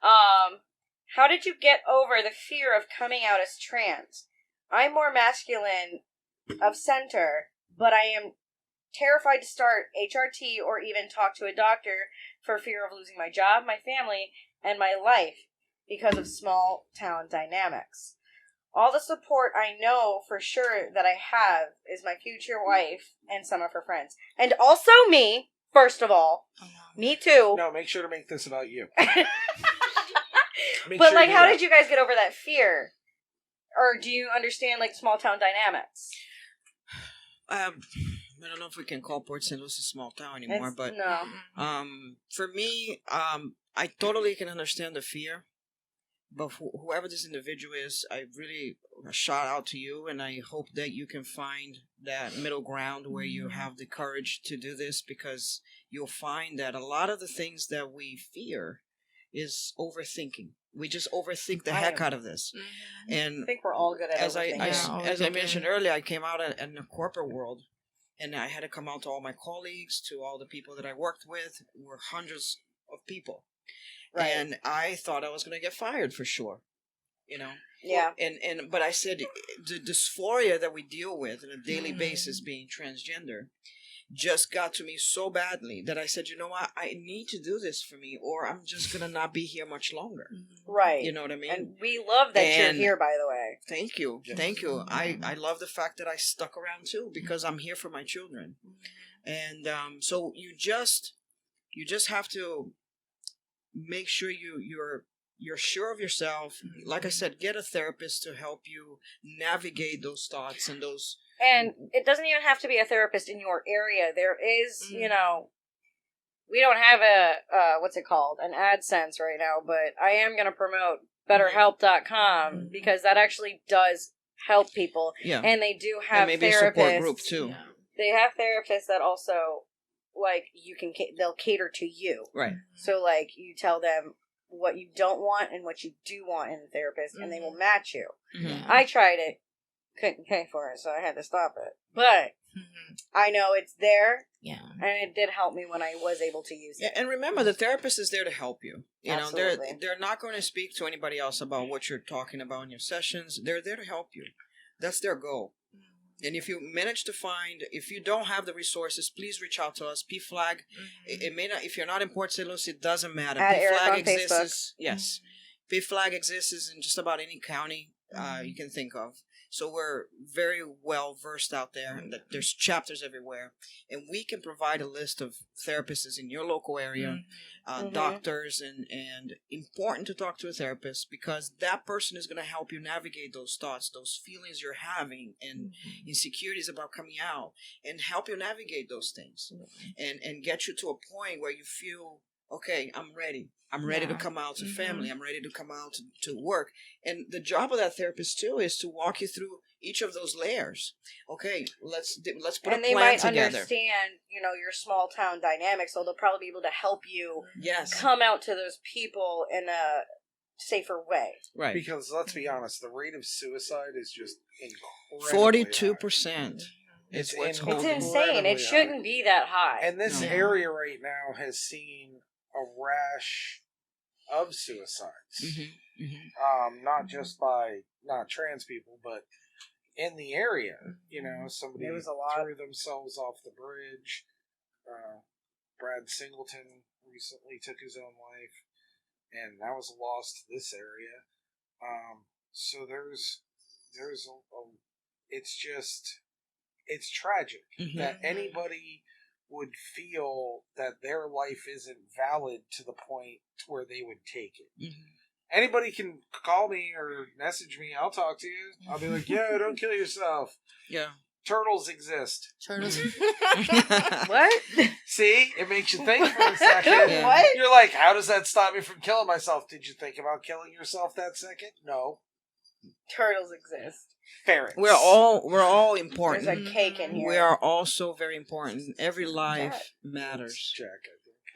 How did you get over the fear of coming out as trans? I'm more masculine of center, but I am terrified to start HRT or even talk to a doctor for fear of losing my job, my family, and my life because of small town dynamics. All the support I know for sure that I have is my future wife and some of her friends. And also me, first of all. Oh, no. Me too. No, make sure to make this about you. But like, how did you guys get over that fear? Or do you understand like small town dynamics? I don't know if we can call Port St. Lucie a small town anymore, It's- but no. for me, I totally can understand the fear. But whoever this individual is, I really shout out to you, and I hope that you can find that middle ground where you have the courage to do this, because you'll find that a lot of the things that we fear is overthinking. We just overthink the heck out of this. I And think we're all good at as everything. as I mentioned earlier, I came out in the corporate world, and I had to come out to all my colleagues, to all the people that I worked with, were hundreds of people. Right. And I thought I was going to get fired for sure, you know. Yeah. But I said the dysphoria that we deal with on a daily Mhm. basis, being transgender, just got to me so badly that I said, you know what, I need to do this for me, or I'm just going to not be here much longer. Right. You know what I mean? And we love that you're And- here, by the way. Thank you. Yes. Thank you. I love the fact that I stuck around too, because I'm here for my children. And so you just have to make sure you're sure of yourself. Like I said, get a therapist to help you navigate those thoughts and those. And it doesn't even have to be a therapist in your area. There is, you know, we don't have a, what's it called? An AdSense right now, but I am going to promote BetterHelp.com because that actually does help people. Yeah. And they do And have maybe therapists. a support group too. Yeah. They have therapists that also, like, they'll cater to you. Right. So, like, you tell them what you don't want and what you do want in a therapist, and they will match you. Mhm. I tried it, couldn't pay for it, so I had to stop it. But I know it's there, Yeah. and it did help me when I was able to use Yeah, it. and remember, the therapist is there to help you. You know, Absolutely. they're not going to speak to anybody else about what you're talking about in your sessions. They're there to help you. That's their goal. And if you manage to find, if you don't have the resources, please reach out to us. PFLAG. It may not. If you're not in Port St. Lucie, it doesn't matter. Add Eric PFLAG on exists. Yes, PFLAG exists in just about any county you can think of. So we're very well versed out there, and that there's chapters everywhere, and we can provide a list of therapists in your local area, doctors, and important to talk to a therapist because that person is going to help you navigate those thoughts, those feelings you're having, and insecurities about coming out, and help you navigate those things, and get you to a point where you feel, okay, I'm ready. I'm ready to come out to family. I'm ready to come out to work. And the job of that therapist too is to walk you through each of those layers. Okay, let's put And a they plan might together. understand, you know, your small town dynamics, so they'll probably be able to help you Yes, come out to those people in a safer way. right. Because let's be honest, the rate of suicide is just incredible. 42%. It's It's Incredibly insane. It high. shouldn't be that high. And this No. area right now has seen a rash of suicides. Not just by not trans people, but in the area. You know, somebody There was a lot. threw themselves off the bridge. Brad Singleton recently took his own life, and that was a loss to this area. So there's it's tragic that anybody would feel that their life isn't valid to the point where they would take it. Anybody can call me or message me. I'll talk to you. I'll be like, "Yeah, don't kill yourself. Yeah. Turtles exist." Turtles. What? See, it makes you think for a second. Yeah. What? You're like, "How does that stop me from killing myself?" Did you think about killing yourself that second? No. Turtles exist. Ferrets. We're all important. There's a cake in here. We are all so very important. Every life matters, Jack,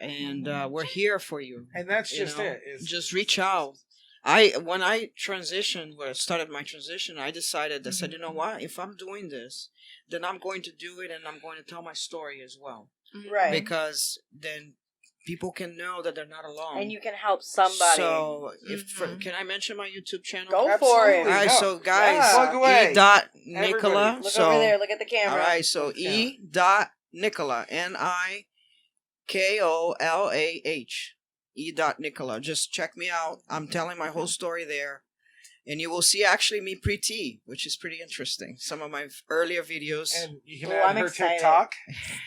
I think. and we're here for you. And that's You just know, it. It's just reach out. When I transitioned, when I started my transition, I decided, I said, you know what? If I'm doing this, then I'm going to do it, and I'm going to tell my story as well, Right. because then people can know that they're not alone. And you can help somebody. So, can I mention my YouTube channel? Go for Absolutely. it. All right, No. so guys, Yeah. Plug away. Nicola. Everybody. Look So over there. Look at the camera. all right, so Nicola, Nikolah, Nicola. Just check me out. I'm telling my whole story there. And you will see actually me pre-T, which is pretty interesting. Some of my earlier videos. And you can Oh, add I'm her excited. TikTok.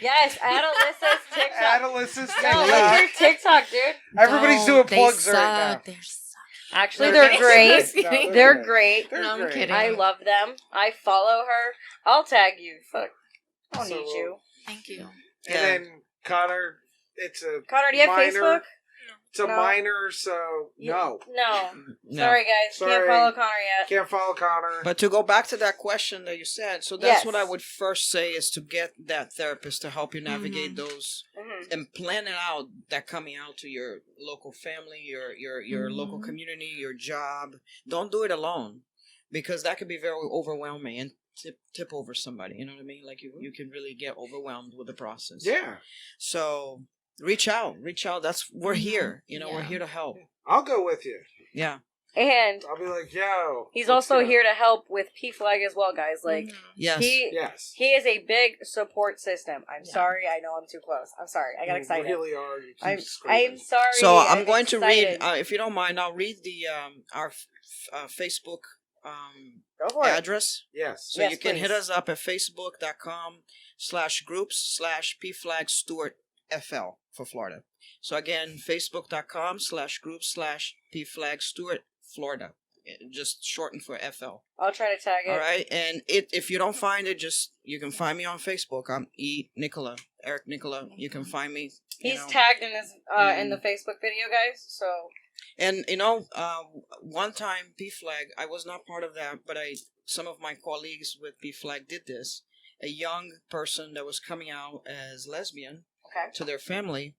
Yes, add Alyssa's TikTok. Add Alyssa's No, TikTok. what's your TikTok, dude? Everybody's Don't. doing They plugs right suck. now. They suck. Actually, They're they're great. great. No, They're good. great. They're No, I'm great. kidding. I love them. I follow her. I'll tag you. Fuck. I don't So, need you. Thank you. And Yeah. then Connor, it's a Connor, do you have minor, Facebook? It's a No. minor, so no. No. No. Sorry, guys. Can't Sorry. follow Connor yet. Can't follow Connor. But to go back to that question that you said, so that's Yes. what I would first say is to get that therapist to help you navigate those Mhm. and plan it out, that coming out to your local family, your local community, your job. Don't do it alone, because that can be very overwhelming and tip over somebody. You know what I mean? Like you can really get overwhelmed with the process. Yeah. So reach out. We're here. You know, we're Yeah. here to help. I'll go with you. Yeah. And I'll be like, yo. he's let's also go. here to help with PFLAG as well, guys. Like, Yes. Yes. he is a big support system. I'm Yeah. sorry. I know I'm too close. I'm sorry. I got You excited. really are. You keep I'm screaming. sorry. So I'm going to read, excited. if you don't mind, I'll read the our Facebook Go for it. address? Yes. So Yes, you can hit please. us up at facebook.com/groups/pflagstewartfl for Florida. So again, facebook.com/groups/pflagstewartflorida. Just shortened for FL. I'll try to tag it. All right, and if you don't find it, you can find me on Facebook. I'm E Nicola, Eric Nicola. You can find me. He's tagged in his in the Facebook video, guys. So And one time PFlag, I was not part of that, but some of my colleagues with PFlag did this. A young person that was coming out as lesbian okay. to their family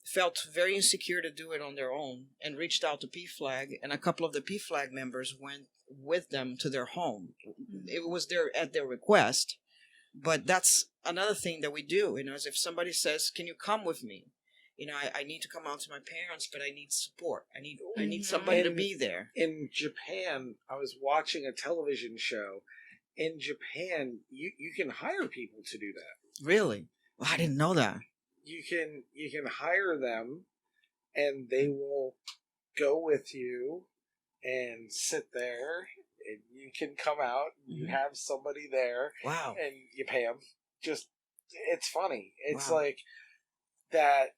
felt very insecure to do it on their own and reached out to PFlag, and a couple of the PFlag members went with them to their home. It was at their request, but that's another thing that we do. Is if somebody says, "Can you come with me?" I need to come out to my parents, but I need support. I need somebody to be there. In Japan, I was watching a television show. In Japan, you can hire people to do that. Really? Well, I didn't know that. You can hire them, and they will go with you and sit there, and you can come out. And you have somebody there, Wow. and you pay them. It's funny. It's Wow. like that.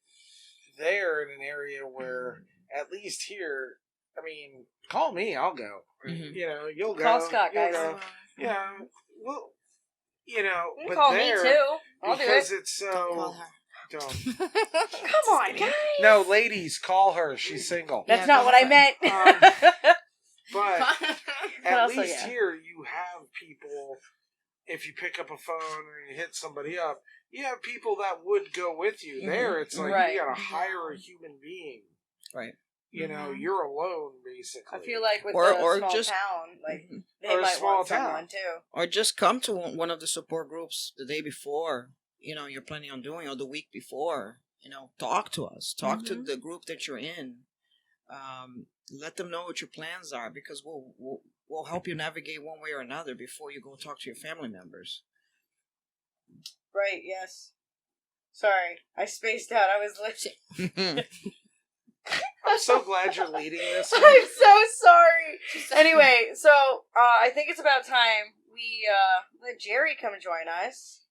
They're in an area where, at least here, I mean, call me, I'll go. Mhm. You'll go. Call Scott, you'll guys. go. Yeah, well, You can but call me there, too. I'll do because it. it's Call so. her. Don't. Come on, guys. No, ladies, call her. She's single. That's Yeah, not go what I for it. meant. But at also, least yeah. here, you have people. If you pick up a phone or you hit somebody up, you have people that would go with you. There, it's like Right. you gotta hire a human being. Right. You're alone basically. I feel like with Or- the or small just- town, like Mhm. they Or a might small want town. someone too. Or just come to one of the support groups the day before, you're planning on doing, or the week before. Talk to us. Talk to the group that you're in. Let them know what your plans are, because we'll help you navigate one way or another before you go talk to your family members. Right? Yes. Sorry, I spaced out. I was listening. I'm so glad you're leading this. one. I'm so sorry. Anyway, so I think it's about time we let Jerry come join us,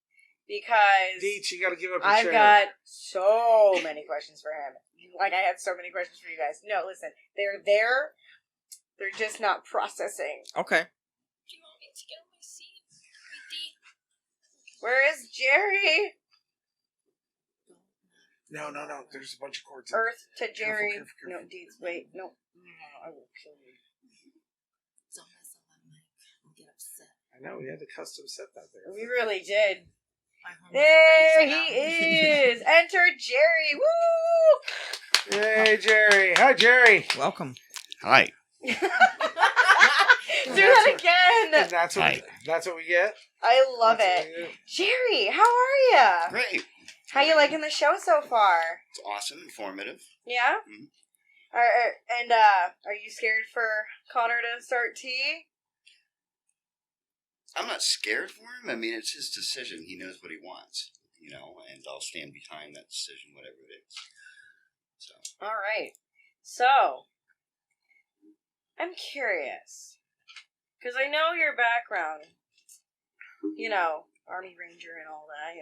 because Deets, you gotta give up your I've chair. got so many questions for him. Like I had so many questions for you guys. No, listen, they're there. They're just not processing. Okay. Do you want me to get on my seat? Wait, Where is Jerry? No. There's a bunch of cords. Earth to Jerry. Careful. No, Deeds. Wait, no. I will kill you. Don't mess up my mic. I'll get upset. I know, we had to custom set that there. We really did. My hormones are There raised he right now. is. Enter Jerry. Woo! Hey, Jerry. Hi, Jerry. Welcome. Hi. Do that again. And that's what Hi. we get. I love That's it. what we get. Jerry, how are ya? Great. How you liking the show so far? It's awesome, informative. Yeah? Mhm. Are you scared for Connor to start tea? I'm not scared for him. I mean, it's his decision. He knows what he wants, and I'll stand behind that decision, whatever it is. So, All right. So, I'm curious. Because I know your background. Army Ranger and all that.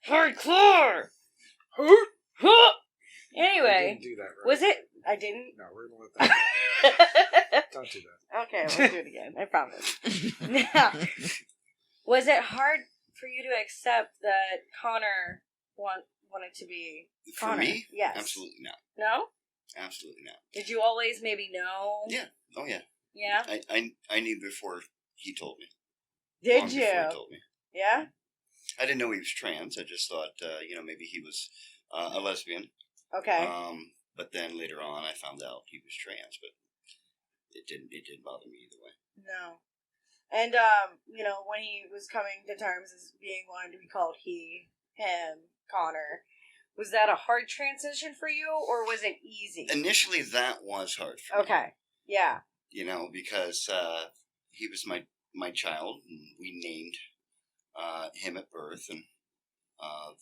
Hardcore! We Anyway, didn't do that right. was it... I didn't... No, we're gonna let that. Don't do that. Okay, let's do it again. I promise. Now, was it hard for you to accept that Connor wanted to be for Connor? me, Yes. absolutely not. No? Absolutely not. Did you always maybe know? Yeah. Oh, yeah. Yeah? I knew before he told me. Did Long you? Before he told me. Yeah? I didn't know he was trans. I just thought, maybe he was a lesbian. Okay. But then later on, I found out he was trans. But it didn't bother me either way. No. And, when he was coming to terms as being wanted to be called he, him, Connor, was that a hard transition for you, or was it easy? Initially, that was hard for me. Okay. Yeah. Because he was my child, and we named him at birth, and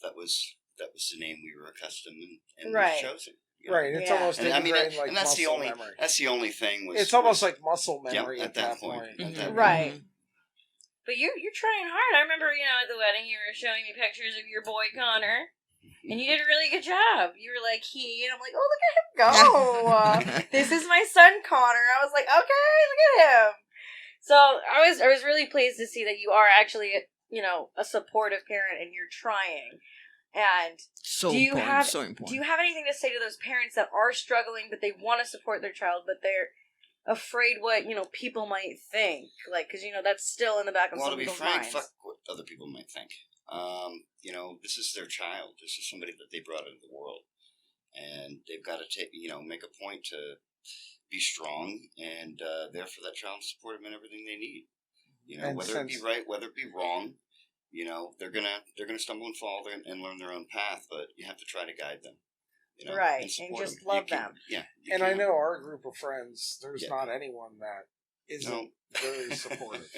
that was the name we were accustomed and Right. chosen. you know? Right. It's Yeah. almost And I mean, ingrained like and that's the muscle only memory. that's the only thing. It's almost like muscle memory Yeah, at that point. At Mhm. that point. Right. But you're trying hard. I remember, at the wedding, you were showing me pictures of your boy Connor, and you did a really good job. You were like and I'm like, oh, look at him go. This is my son Connor. I was like, okay, look at him. So I was really pleased to see that you are actually a supportive parent and you're trying. And So Do you important. have- So important. do you have anything to say to those parents that are struggling but they want to support their child but they're afraid what people might think, like, because that's still in the back of Well, some to be people's frank, minds. fuck what other people might think. This is their child. This is somebody that they brought into the world, and they've got to make a point to be strong and there for that child, support them in everything they need. And Whether it be right, whether it be wrong. They're gonna stumble and fall and learn their own path, but you have to try to guide them. Right, and support just them. love You can- them. Yeah. you And I can. know our group of friends, there's Yeah. not anyone that isn't No. very supportive.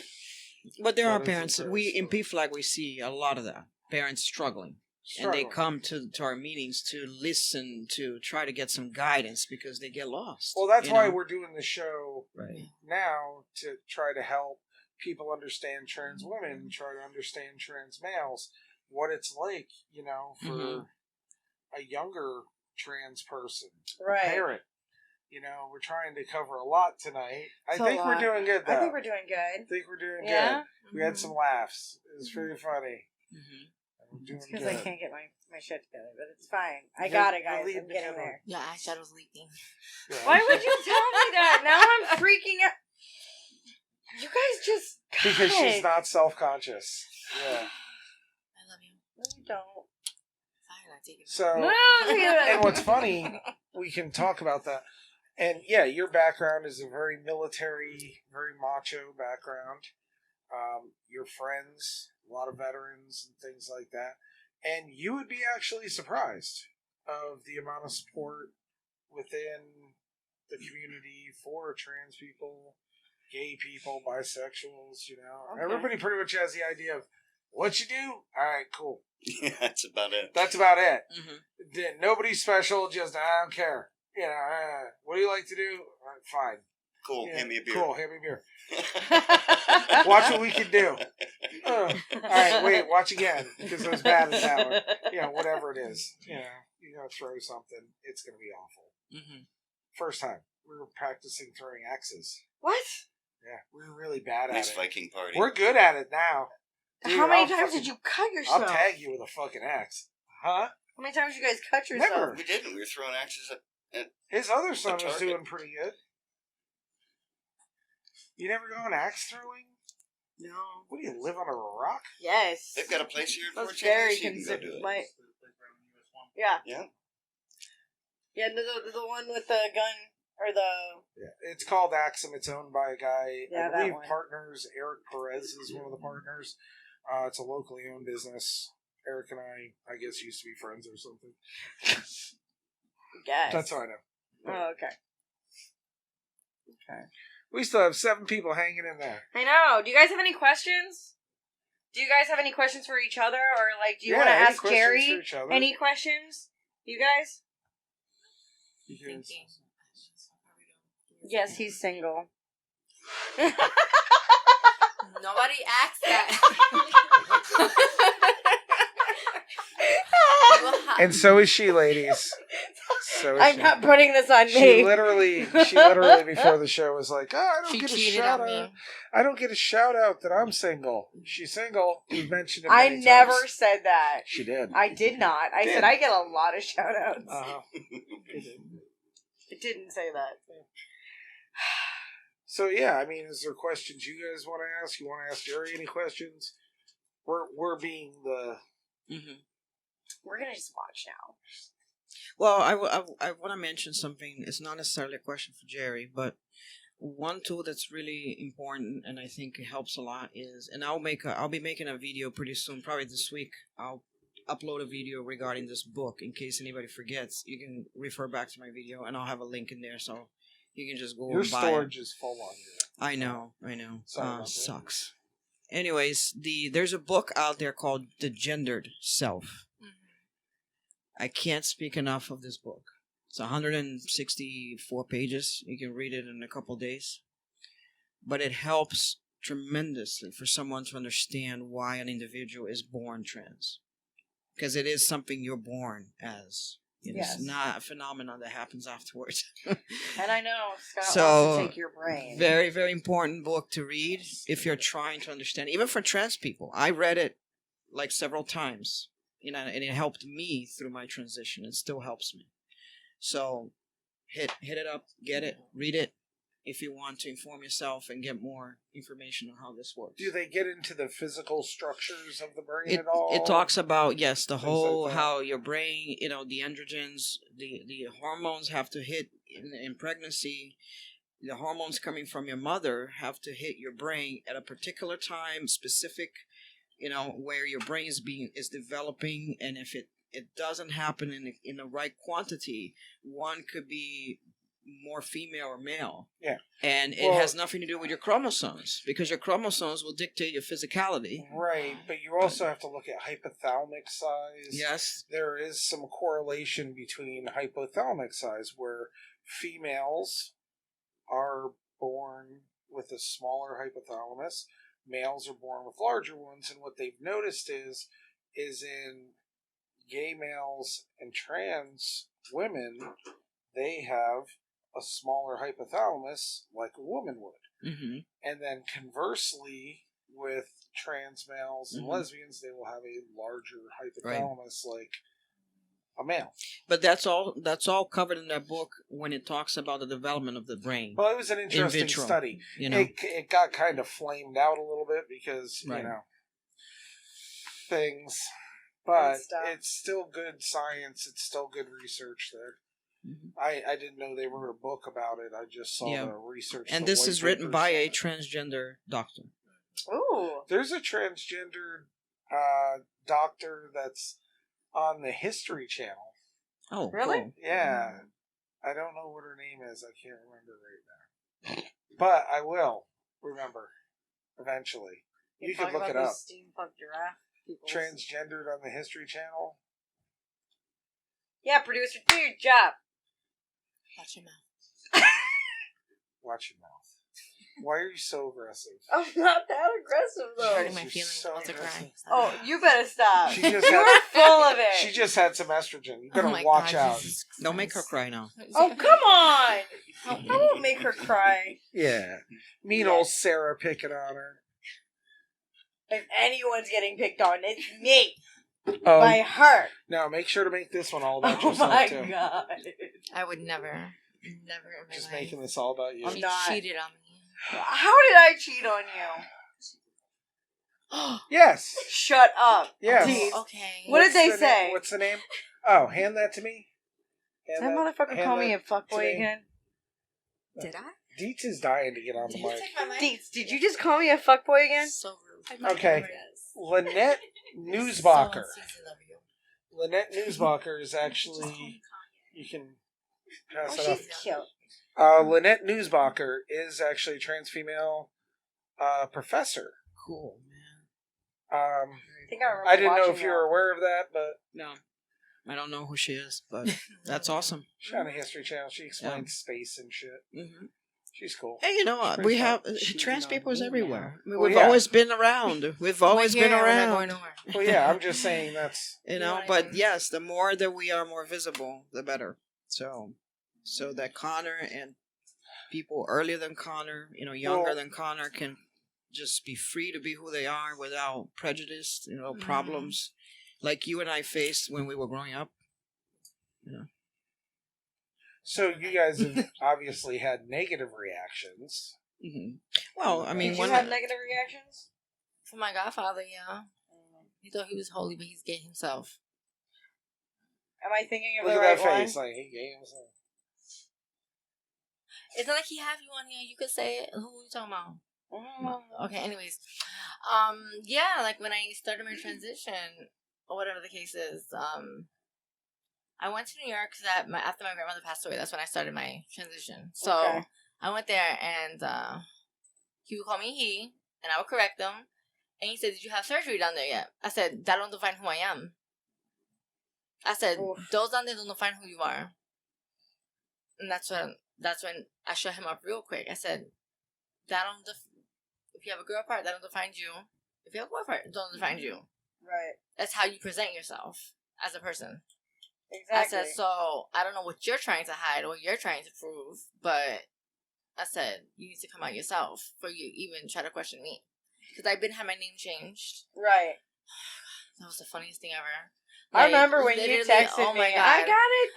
But there are But it's parents. very We in story. PFLAG we see a lot of that. Parents struggling. And they Struggling. come to our meetings to listen, to try to get some guidance because they get lost. Well, that's you why know? we're doing the show Right. now, to try to help people understand trans women, try to understand trans males, what it's like, for Mhm. a younger trans person, Right. a parent. We're trying to cover a lot tonight. I It's a think we're lot. doing good, though. I think we're doing good. I think we're doing Yeah? good. We had some laughs. It was pretty funny. Mhm. We're doing Because good. I can't get my shit together, but it's fine. I You're- got it, you're guys. leading I'm the getting good there. Your eyeshadow's leaking. Yeah. Why would you tell me that? Now I'm freaking out. You guys just Because she's God. not self-conscious. Yeah. I love you. No, you don't. Sorry, not taking it. So, No, and what's funny, we can talk about that. And yeah, your background is a very military, very macho background. Your friends, a lot of veterans and things like that. And you would be actually surprised of the amount of support within the community for trans people, gay people, bisexuals, Okay. Everybody pretty much has the idea of what you do. All right, cool. Yeah, that's about it. That's about it. Mhm. Nobody's special, just I don't care. What do you like to do? Fine. Cool. Yeah, Hand me a beer. Cool, hand me a beer. Watch what we can do. All right, wait, watch again, because it was bad as that one. Whatever it is. You're going to throw something, it's going to be awful. Mhm. First time, we were practicing throwing axes. What? Yeah, we were really bad at Nice it. Viking party. We're good at it now. Dude, How many I'll times fucking- did you cut yourself? I'll tag you with a fucking axe. Huh? How many times did you guys cut yourself? Never. We didn't. We were throwing axes at. His other son was target. doing pretty good. You never go on axe throwing? No. What do you live on a rock? Yes. They've got a place here in Fort That's Chambers. very You can go do it. considerate. Yeah. Yeah. Yeah, the one with the gun or the. Yeah, it's called Axum. It's owned by a guy. Yeah, I that believe one. Partners. Eric Perez is one of the partners. It's a locally owned business. Eric and I guess, used to be friends or something. Guess. That's how I know. Oh, okay. Okay. We still have 7 people hanging in there. I know. Do you guys have any questions? Do you guys have any questions for each other, or do you want to any ask questions for Jerry each other? any questions? You guys? Because- Thinking. Yes, he's single. Nobody asked that. And so is she, ladies. So is I'm she. not putting this on She me. literally before the show was like, I don't She get a cheated shout on out. me. I don't get a shout out that I'm single. She's single. We've mentioned it I many never times. said that. She did. I did not. I Did. said I get a lot of shout outs. Uh-huh. I didn't say that. So yeah, I mean, is there questions you guys want to ask? You want to ask Jerry any questions? We're being the Mhm. We're going to just watch now. Well, I want to mention something. It's not necessarily a question for Jerry, but one tool that's really important and I think it helps a lot is, and I'll be making a video pretty soon, probably this week. I'll upload a video regarding this book in case anybody forgets. You can refer back to my video, and I'll have a link in there so you can just go your and buy storage it. is full on here. I know. Sorry about that. Sucks. Anyways, there's a book out there called The Gendered Self. I can't speak enough of this book. It's 164 pages. You can read it in a couple days. But it helps tremendously for someone to understand why an individual is born trans. Because it is something you're born as. Yes. It's not a phenomenon that happens afterwards. And I know Scott So, wants to take your brain. Very, very important book to read if you're trying to understand. Even for trans people. I read it like several times. And it helped me through my transition. It still helps me. So hit it up, get it, read it if you want to inform yourself and get more information on how this works. Do they get into the physical structures of the brain at all? It talks about, yes, the Things whole, like that. how your brain, the androgens, the hormones have to hit in pregnancy. The hormones coming from your mother have to hit your brain at a particular time, specific, where your brain is developing, and if it doesn't happen in the right quantity, one could be more female or male. Yeah. And it has nothing to do with your chromosomes, because your chromosomes will dictate your physicality. Right, but you also have to look at hypothalamic size. Yes. There is some correlation between hypothalamic size, where females are born with a smaller hypothalamus, males are born with larger ones, and what they've noticed is in gay males and trans women, they have a smaller hypothalamus like a woman would. Mm-hmm. And then conversely, with trans males and Mhm. lesbians, they will have a larger hypothalamus like a male. But that's all covered in that book when it talks about the development of the brain. Well, it was an interesting vitro, study. It got kind of flamed out a little bit because, Right. things. But Good stuff. it's still good science. It's still good research there. Mhm. I didn't know they wrote a book about it. I just saw Yeah. the research. And the this white is written papers. by a transgender doctor. Ooh. There's a transgender doctor that's on the History Channel. Oh, Really? cool. Yeah. I don't know what her name is. I can't remember right now. But I will remember eventually. You can talk look about it up. those steampunk giraffe people. Transgendered on the History Channel. Yeah, producer, do your job. Watch your mouth. Watch your mouth. Why are you so aggressive? I'm not that aggressive though. Hurting my You're feelings so about to cry. aggressive. Oh, you better stop. She just You're had- full of it. She just had some estrogen. You Oh better my watch God, out. Jesus Don't make her Christ. cry now. Oh, come on. I won't make her cry. Yeah. Mean Yeah. old Sarah picking on her. If anyone's getting picked on, it's me. Oh, By her. now make sure to make this one all about Oh yourself, my too. god. I would never in my Just life. making this all about you. I'm She not. cheated on me. How did I cheat on you? Yes. Shut up. Yes. Deez. Okay. What did they the say? What's the name? Oh, hand that to me. Did Hand that motherfucker hand call me that a fuckboy to me. again? Did I? Dietz is dying to get on the Did you mic. take my mic? Deets, did you just call me a fuckboy again? So rude. Okay. Lynette Newsbacher. So unseasoned of you. Lynette Newsbacher is actually. You can pass Oh, it she's off. cute. Lynette Newsbacher is actually a trans female professor. Cool, man. I think I remember I didn't know watching if you were aware of that, but No, I don't know who she is, but that's awesome. she's on the History Channel. She explains space and shit. Mm-hmm. She's cool. Hey, you know what? She's We pretty have fun. trans people is everywhere. I mean, Well, we've yeah. always been around. We've always We're been here, we're not around. going nowhere. Well, yeah, I'm just saying that's. You know, but yes, the more that we are more visible, the better. So that Connor and people earlier than Connor, younger Well- than Connor, can just be free to be who they are without prejudice, Mhm. problems like you and I faced when we were growing up. So you guys have obviously had negative reactions. Mm-hmm. Well, I mean, Did you when have negative reactions? For my godfather, yeah. He thought he was holy, but he's gay himself. Am I thinking of Look the at right that one? face, like he gave himself. It's not like he have you on here. You could say it. Who are you talking about? Mm. Okay, anyways. Yeah, like when I started my transition, or whatever the case is, I went to New York because after my grandmother passed away, that's when I started my transition. So Okay. I went there and he would call me he, and I would correct him. And he said, "Did you have surgery down there yet?" I said, "That don't define who I am." I said, Oof. "Those down there don't define who you are." And that's when I shut him up real quick. I said, if you have a girl part, that don't define you. If you have a boy part, it don't define you. Right. That's how you present yourself as a person. Exactly. I said, so I don't know what you're trying to hide or what you're trying to prove, but I said, you need to come out yourself before you even try to question me. Because I've been had my name changed. Right. That was the funniest thing ever. I remember when you literally, texted oh my me, God. I got it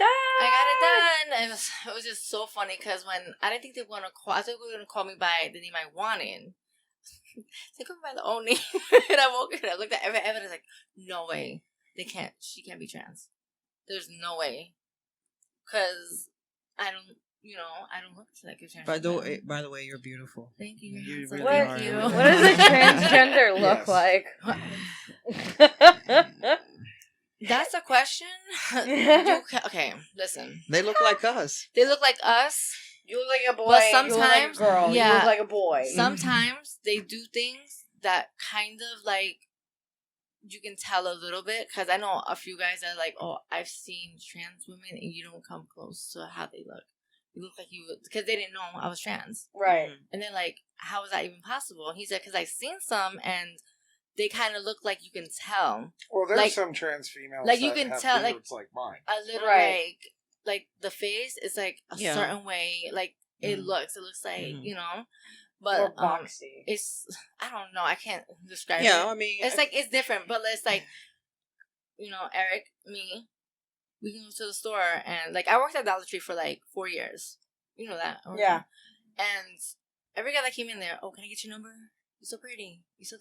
done. It was just so funny because when I didn't think they were gonna call, I thought they were gonna call me by the name I wanted. They called me by the old name, and I woke up. I looked at every evidence, like, no way, they can't. She can't be trans. There's no way, because I don't look like a trans. By the way, you're beautiful. Thank you. You Handsome. really What, are. Thank you. what does a transgender look like? That's a question. Okay, listen. They look like us. They look like us. You look like a boy. But you look like a sometimes- girl. You yeah. look like a boy. Sometimes they do things that kind of like you can tell a little bit, because I know a few guys that are like, oh, I've seen trans women and you don't come close to how they look. You look like you, because they didn't know I was trans. Right. And they're like, how is that even possible? And he said, because I've seen some and they kind of look like you can tell. Well, there's Like- some trans females like you that can have tell, like- beards like mine. A little Right. like the face is like a Yeah. certain way, like it Mhm. looks like, Mhm. you know, Or but boxy. it's, I don't know, I can't describe Yeah, it. I mean, It's like, it's different, but it's like, you know, Eric, me, we can go to the store and like, I worked at Dollar Tree for like 4 years. You know that. I worked Yeah. there. And every guy that came in there, oh, can I get your number? You're so pretty. You're so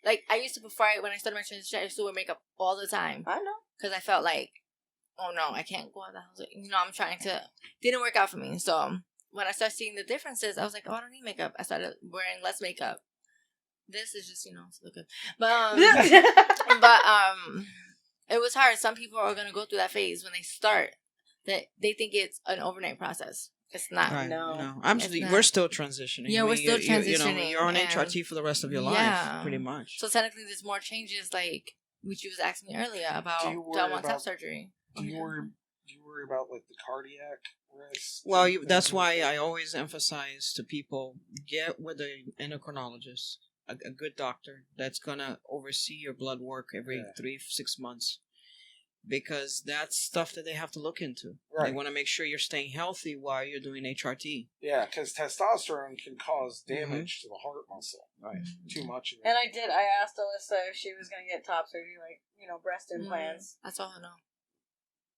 like, I used to, when I started my transition, I used to wear makeup all the time. I know. Because I felt like, oh no, I can't go out the house. You know, I'm trying to, didn't work out for me. So when I started seeing the differences, I was like, oh, I don't need makeup. I started wearing less makeup. This is just, you know, to look good. But, it was hard. Some people are going to go through that phase when they start, that they think it's an overnight process. It's not. right, No. We're not. still transitioning. Yeah, we're still transitioning, You're on and- HRT for the rest of your Yeah. life, pretty much. So technically there's more changes, like, which you was asking me earlier about, Do do, you I worry want about- top surgery? Do you worry about like the cardiac risk? Well, that's why I always emphasize to people, get with an endocrinologist, a good doctor that's going to oversee your blood work every 3-6 months. Because that's stuff that they have to look into. They Right. want to make sure you're staying healthy while you're doing HRT. Yeah, because testosterone can cause damage to the heart muscle. Right. Too much of it. And I asked Alyssa if she was going to get top surgery, like, you know, breast implants. That's all I know.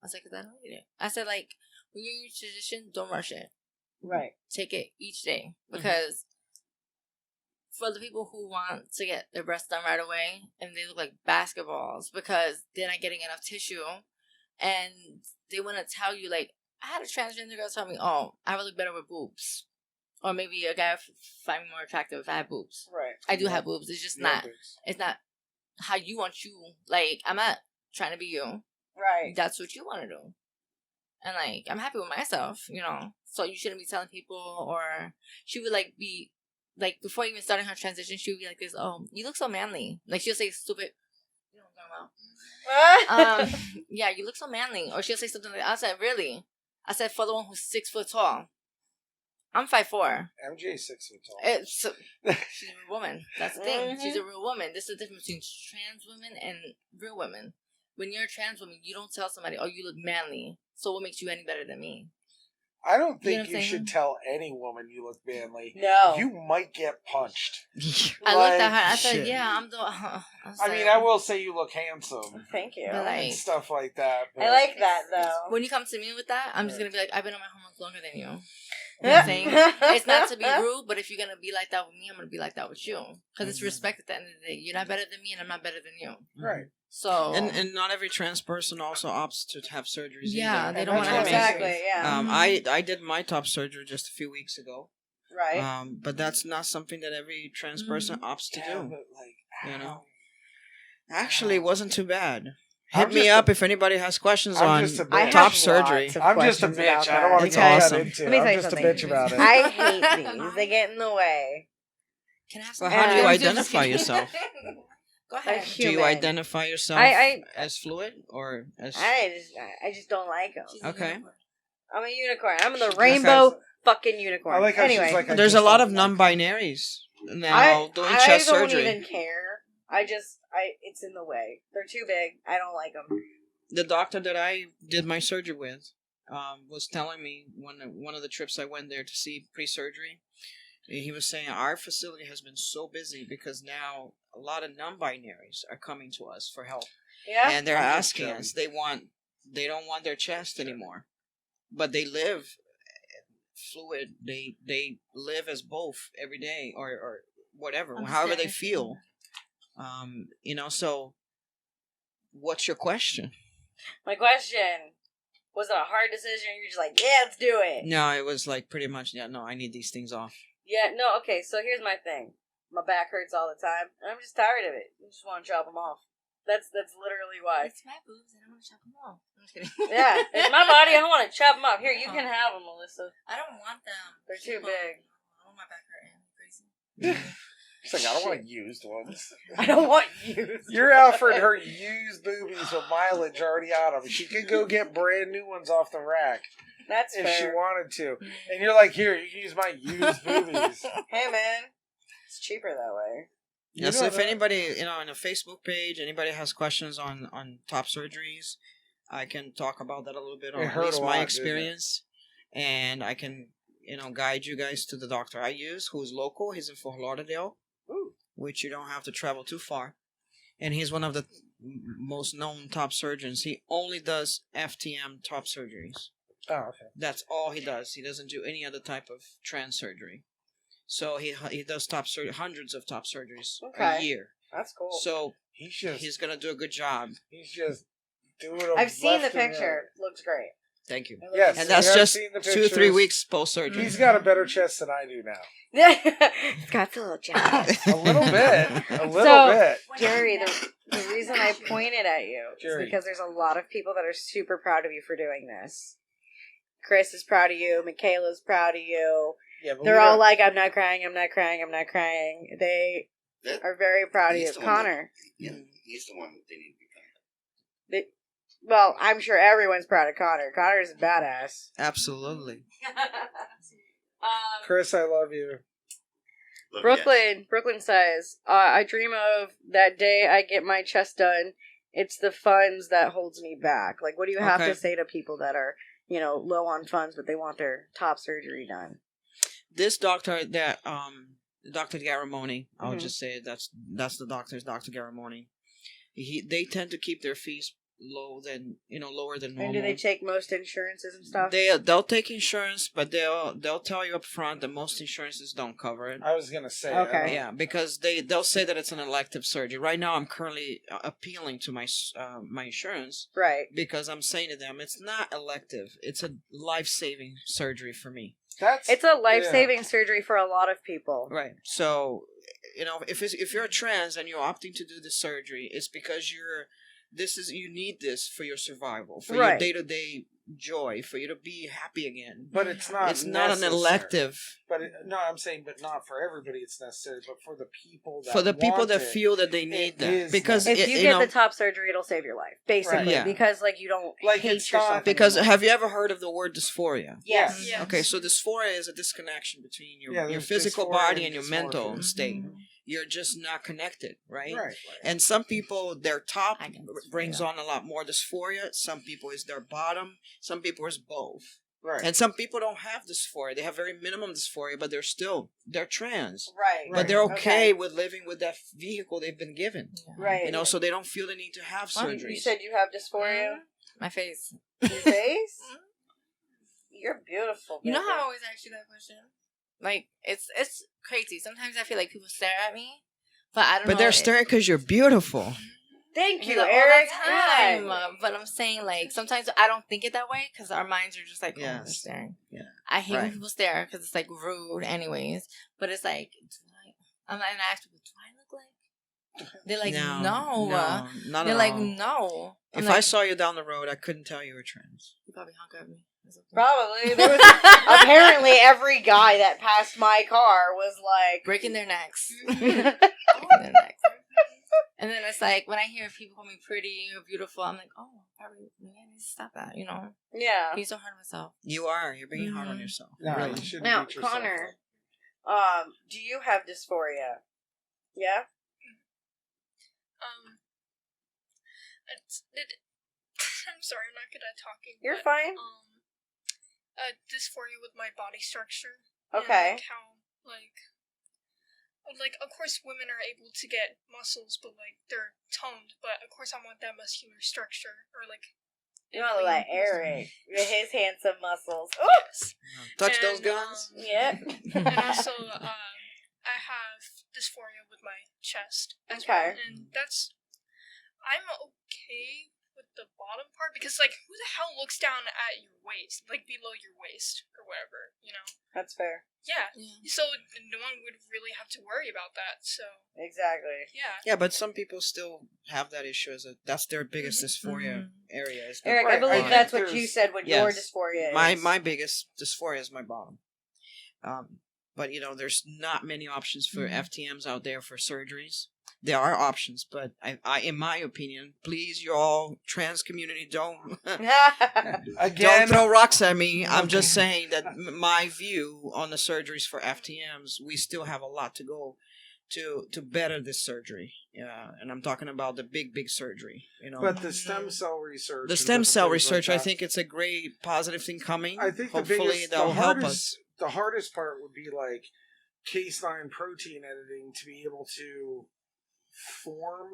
I was like, 'cause I don't need it. I said, like, when you're in your transition, don't rush it. Right. Take it each day. Because for the people who want to get their breasts done right away and they look like basketballs because they're not getting enough tissue and they want to tell you, like, I had a transgender girl tell me, oh, I would look better with boobs. Or maybe a guy would find me more attractive if I had boobs. Right. I do have boobs. It's just Yeah, not, it's not how you want you. Like, I'm not trying to be you. Right. That's what you want to do. And, like, I'm happy with myself, you know. So you shouldn't be telling people. Or she would, like, be, like, before even starting her transition, she would be like this, oh, you look so manly. Like, she'll say stupid, you know what I'm talking about? Yeah, you look so manly. Or she'll say something like, I said, really? I said, for the one who's 6 foot tall. I'm 5'4". MJ's 6 foot tall. She's a real woman. That's the thing. She's a real woman. This is the difference between trans women and real women. When you're a trans woman, you don't tell somebody, oh, you look manly. So what makes you any better than me? I don't You know think what I'm you should saying? tell any woman you look manly. No. You might get punched. I looked at her. I shit. said, yeah, I'm the... I mean, I will say you look handsome Thank you. But, like, and stuff like that. But I like that, though. when you come to me with that, I'm just going to be like, I've been on my hormones longer than you. You know what I'm saying? It's not to be rude, but if you're going to be like that with me, I'm going to be like that with you. Because it's respect at the end of the day. You're not better than me, and I'm not better than you. Right. So... And not every trans person also opts to have surgeries. yeah, either. they don't want to That's have amazing. Exactly, yeah. I did my top surgery just a few weeks ago. Right. But that's not something that every trans person opts to Yeah, do. but like, You know? how? Actually, it wasn't too bad. I'm Hit me just up a- if anybody has questions I'm on just a I bitch. top have surgery. lots of I'm just a questions about bitch. I don't want to It's get awesome. that into Let it. me I'm tell you just a something. bitch about it. I hate these. They get in the way. Can I have Well, some? how do you And- identify yourself? Go ahead. Like, Do you human. identify yourself I- as fluid or as... I just don't like them. Okay. I'm a unicorn. I'm the rainbow fucking unicorn. I like how anyway, she's like, I There's a just lot don't of like non-binaries now doing chest I don't surgery. even care. It's in the way. They're too big. I don't like them. The doctor that I did my surgery with was telling me one of the trips I went there to see pre-surgery, he was saying our facility has been so busy because now a lot of non-binaries are coming to us for help. Yeah. And they're I'm just asking joking. us, they don't want their chest anymore, but they live fluid. They live as both every day or whatever, however they feel. So what's your question? My question, was it a hard decision? You're just like, yeah, let's do it. No, it was like pretty much, no, I need these things off. Yeah, no, okay, so here's my thing. My back hurts all the time, and I'm just tired of it. I just want to chop them off. That's literally why. It's my boobs and I want to chop them off. I'm just kidding. Yeah, it's my body. I want to chop them off. Here, you can have them, Melissa. I don't want them. They're too big. I want my back hurting. Crazy. She's like, I don't want used ones. I don't want you. You're offering her used boobies with mileage already on them. She could go get brand new ones off the rack That's if she fair. wanted to. And you're like, here, you can use my used boobies. Hey, man. It's cheaper that way. You Yeah, so know if that. anybody, on a Facebook page, anybody has questions on top surgeries, I can talk about that a little bit, or It at hurt least a my lot, didn't it? experience, and I can, guide you guys to the doctor I use, who's local. He's in Fort Lauderdale, which you don't have to travel too far, and he's one of the most known top surgeons. He only does FTM top surgeries. Oh, okay. That's all he does. He doesn't do any other type of trans surgery. So he does hundreds of top surgeries a Okay. year. That's cool. So He's he's gonna do a good job. just doing them. I've seen the left and picture. Looks great. Thank you. Yes, And that's I've just seen the 2-3 pictures. weeks post surgery. He's got a better chest than I do now. It's got a little jealous. A little bit. A little So- bit. Jerry, the reason I pointed at you Jerry. is because there's a lot of people that are super proud of you for doing this. Chris is proud of you. Michaela's proud of you. Yeah, but They're all like, I'm not crying, I'm not crying, I'm not crying. They That- are very proud of you. He's the one that- Connor. Yeah, he's the one that they need to become. Well, I'm sure everyone's proud of Connor. Connor's a badass. Absolutely. Chris, I love you. Look, Brooklyn says, I dream of that day I get my chest done. It's the funds that holds me back. Like, what do you have Okay. to say to people that are, low on funds, but they want their top surgery done? This doctor that Dr. Garamoni, I'll Mhm. just say it, that's the doctor's Dr. Garamoni. They tend to keep their fees lower than normal. And do they take most insurances and stuff? They'll take insurance, but they'll tell you up front that most insurances don't cover it. I was gonna say. Okay. Yeah, because they'll say that it's an elective surgery. Right now, I'm currently appealing to my insurance Right. because I'm saying to them it's not elective. It's a life-saving surgery for me. It's a life-saving surgery for a lot of people. Right. So, if you're a trans and you're opting to do the surgery, it's because you need this for your survival, for your Right. day-to-day joy, for you to be happy again. But it's not. It's not an necessary. elective. But I'm saying, but not for everybody. It's necessary, but for the people that For the people want that it, feel that they need it that, is because If it, you you get know, the top surgery, it'll save your life, basically. Right. Yeah. Because, you don't Like, hate it's not- yourself. because anymore. have you ever heard of the word dysphoria? Yes. Yes. Okay, so dysphoria is a disconnection between your there's physical dysphoria body and and your dysmorphia. mental state. You're just not connected, right? Right. And some people, their top I can brings dysphoria. on a lot more dysphoria. Some people is their bottom. Some people is both. Right. And some people don't have dysphoria. They have very minimum dysphoria, but they're trans. Right. But they're okay with living with that vehicle they've been given. Right. So they don't feel the need to have Well, surgeries. You said you have dysphoria? My face. Your face? You're beautiful. You know baby. how I always ask you that question? Like, it's crazy. Sometimes I feel like people stare at me, but I don't know. But they're staring because you're beautiful. Thank you, all Eric. the time. God. But I'm saying, like, sometimes I don't think it that way because our minds are just like, oh, they're Yes. staring. Yeah. I hate when Right. people stare because it's like rude, anyways. But it's like, I'm not gonna ask people, do I look like? They're like, no. not They're at like, all. no. I'm If like, I saw you down the road, I couldn't tell you were trans. you probably honk at me. It's okay. Probably. There was, apparently, every guy that passed my car was like, Breaking their necks. Breaking their necks. And then it's like when I hear people call me pretty or beautiful, I'm like, oh, probably man stop that. You know, Yeah. be so hard on myself. You're being hard on Mhm. yourself. No, Really. you shouldn't Now, beat yourself Connor, up. do you have dysphoria? Yeah. I'm sorry, I'm not good at talking. You're but, fine. Dysphoria with my body structure. Okay. And, like, how, like, of course, women are able to get muscles, but, like, they're toned. But, of course, I want that muscular structure. Or, like... You want to let Eric with his handsome muscles. Ooh! Yes. Touch And, those guns. Yep. And also, I have dysphoria with my chest as Okay. well. And that's... I'm okay with the bottom part, because, like, who the hell looks down at your waist? Like, below your waist, or whatever, you know? That's fair. Yeah. Yeah. So, no one would really have to worry about that, so... Exactly. Yeah. Yeah, but some people still have that issue that's their biggest dysphoria area. Is the Eric, I Right, believe I that's think what you there's- said what your dysphoria is. my biggest dysphoria is my bottom. But you know, there's not many options for FTMs out there for surgeries. There are options, but I in my opinion, please, you all trans community, don't Again, throw rocks at me. I'm just saying that my view on the surgeries for FTMs, we still have a lot to go to better this surgery. Yeah, and I'm talking about the big surgery. You know, but the stem cell research. the and stem different cell things research, like I that, think it's a great positive thing coming. I think hopefully that'll help us. The hardest part would be like Cas9 protein editing to be able to form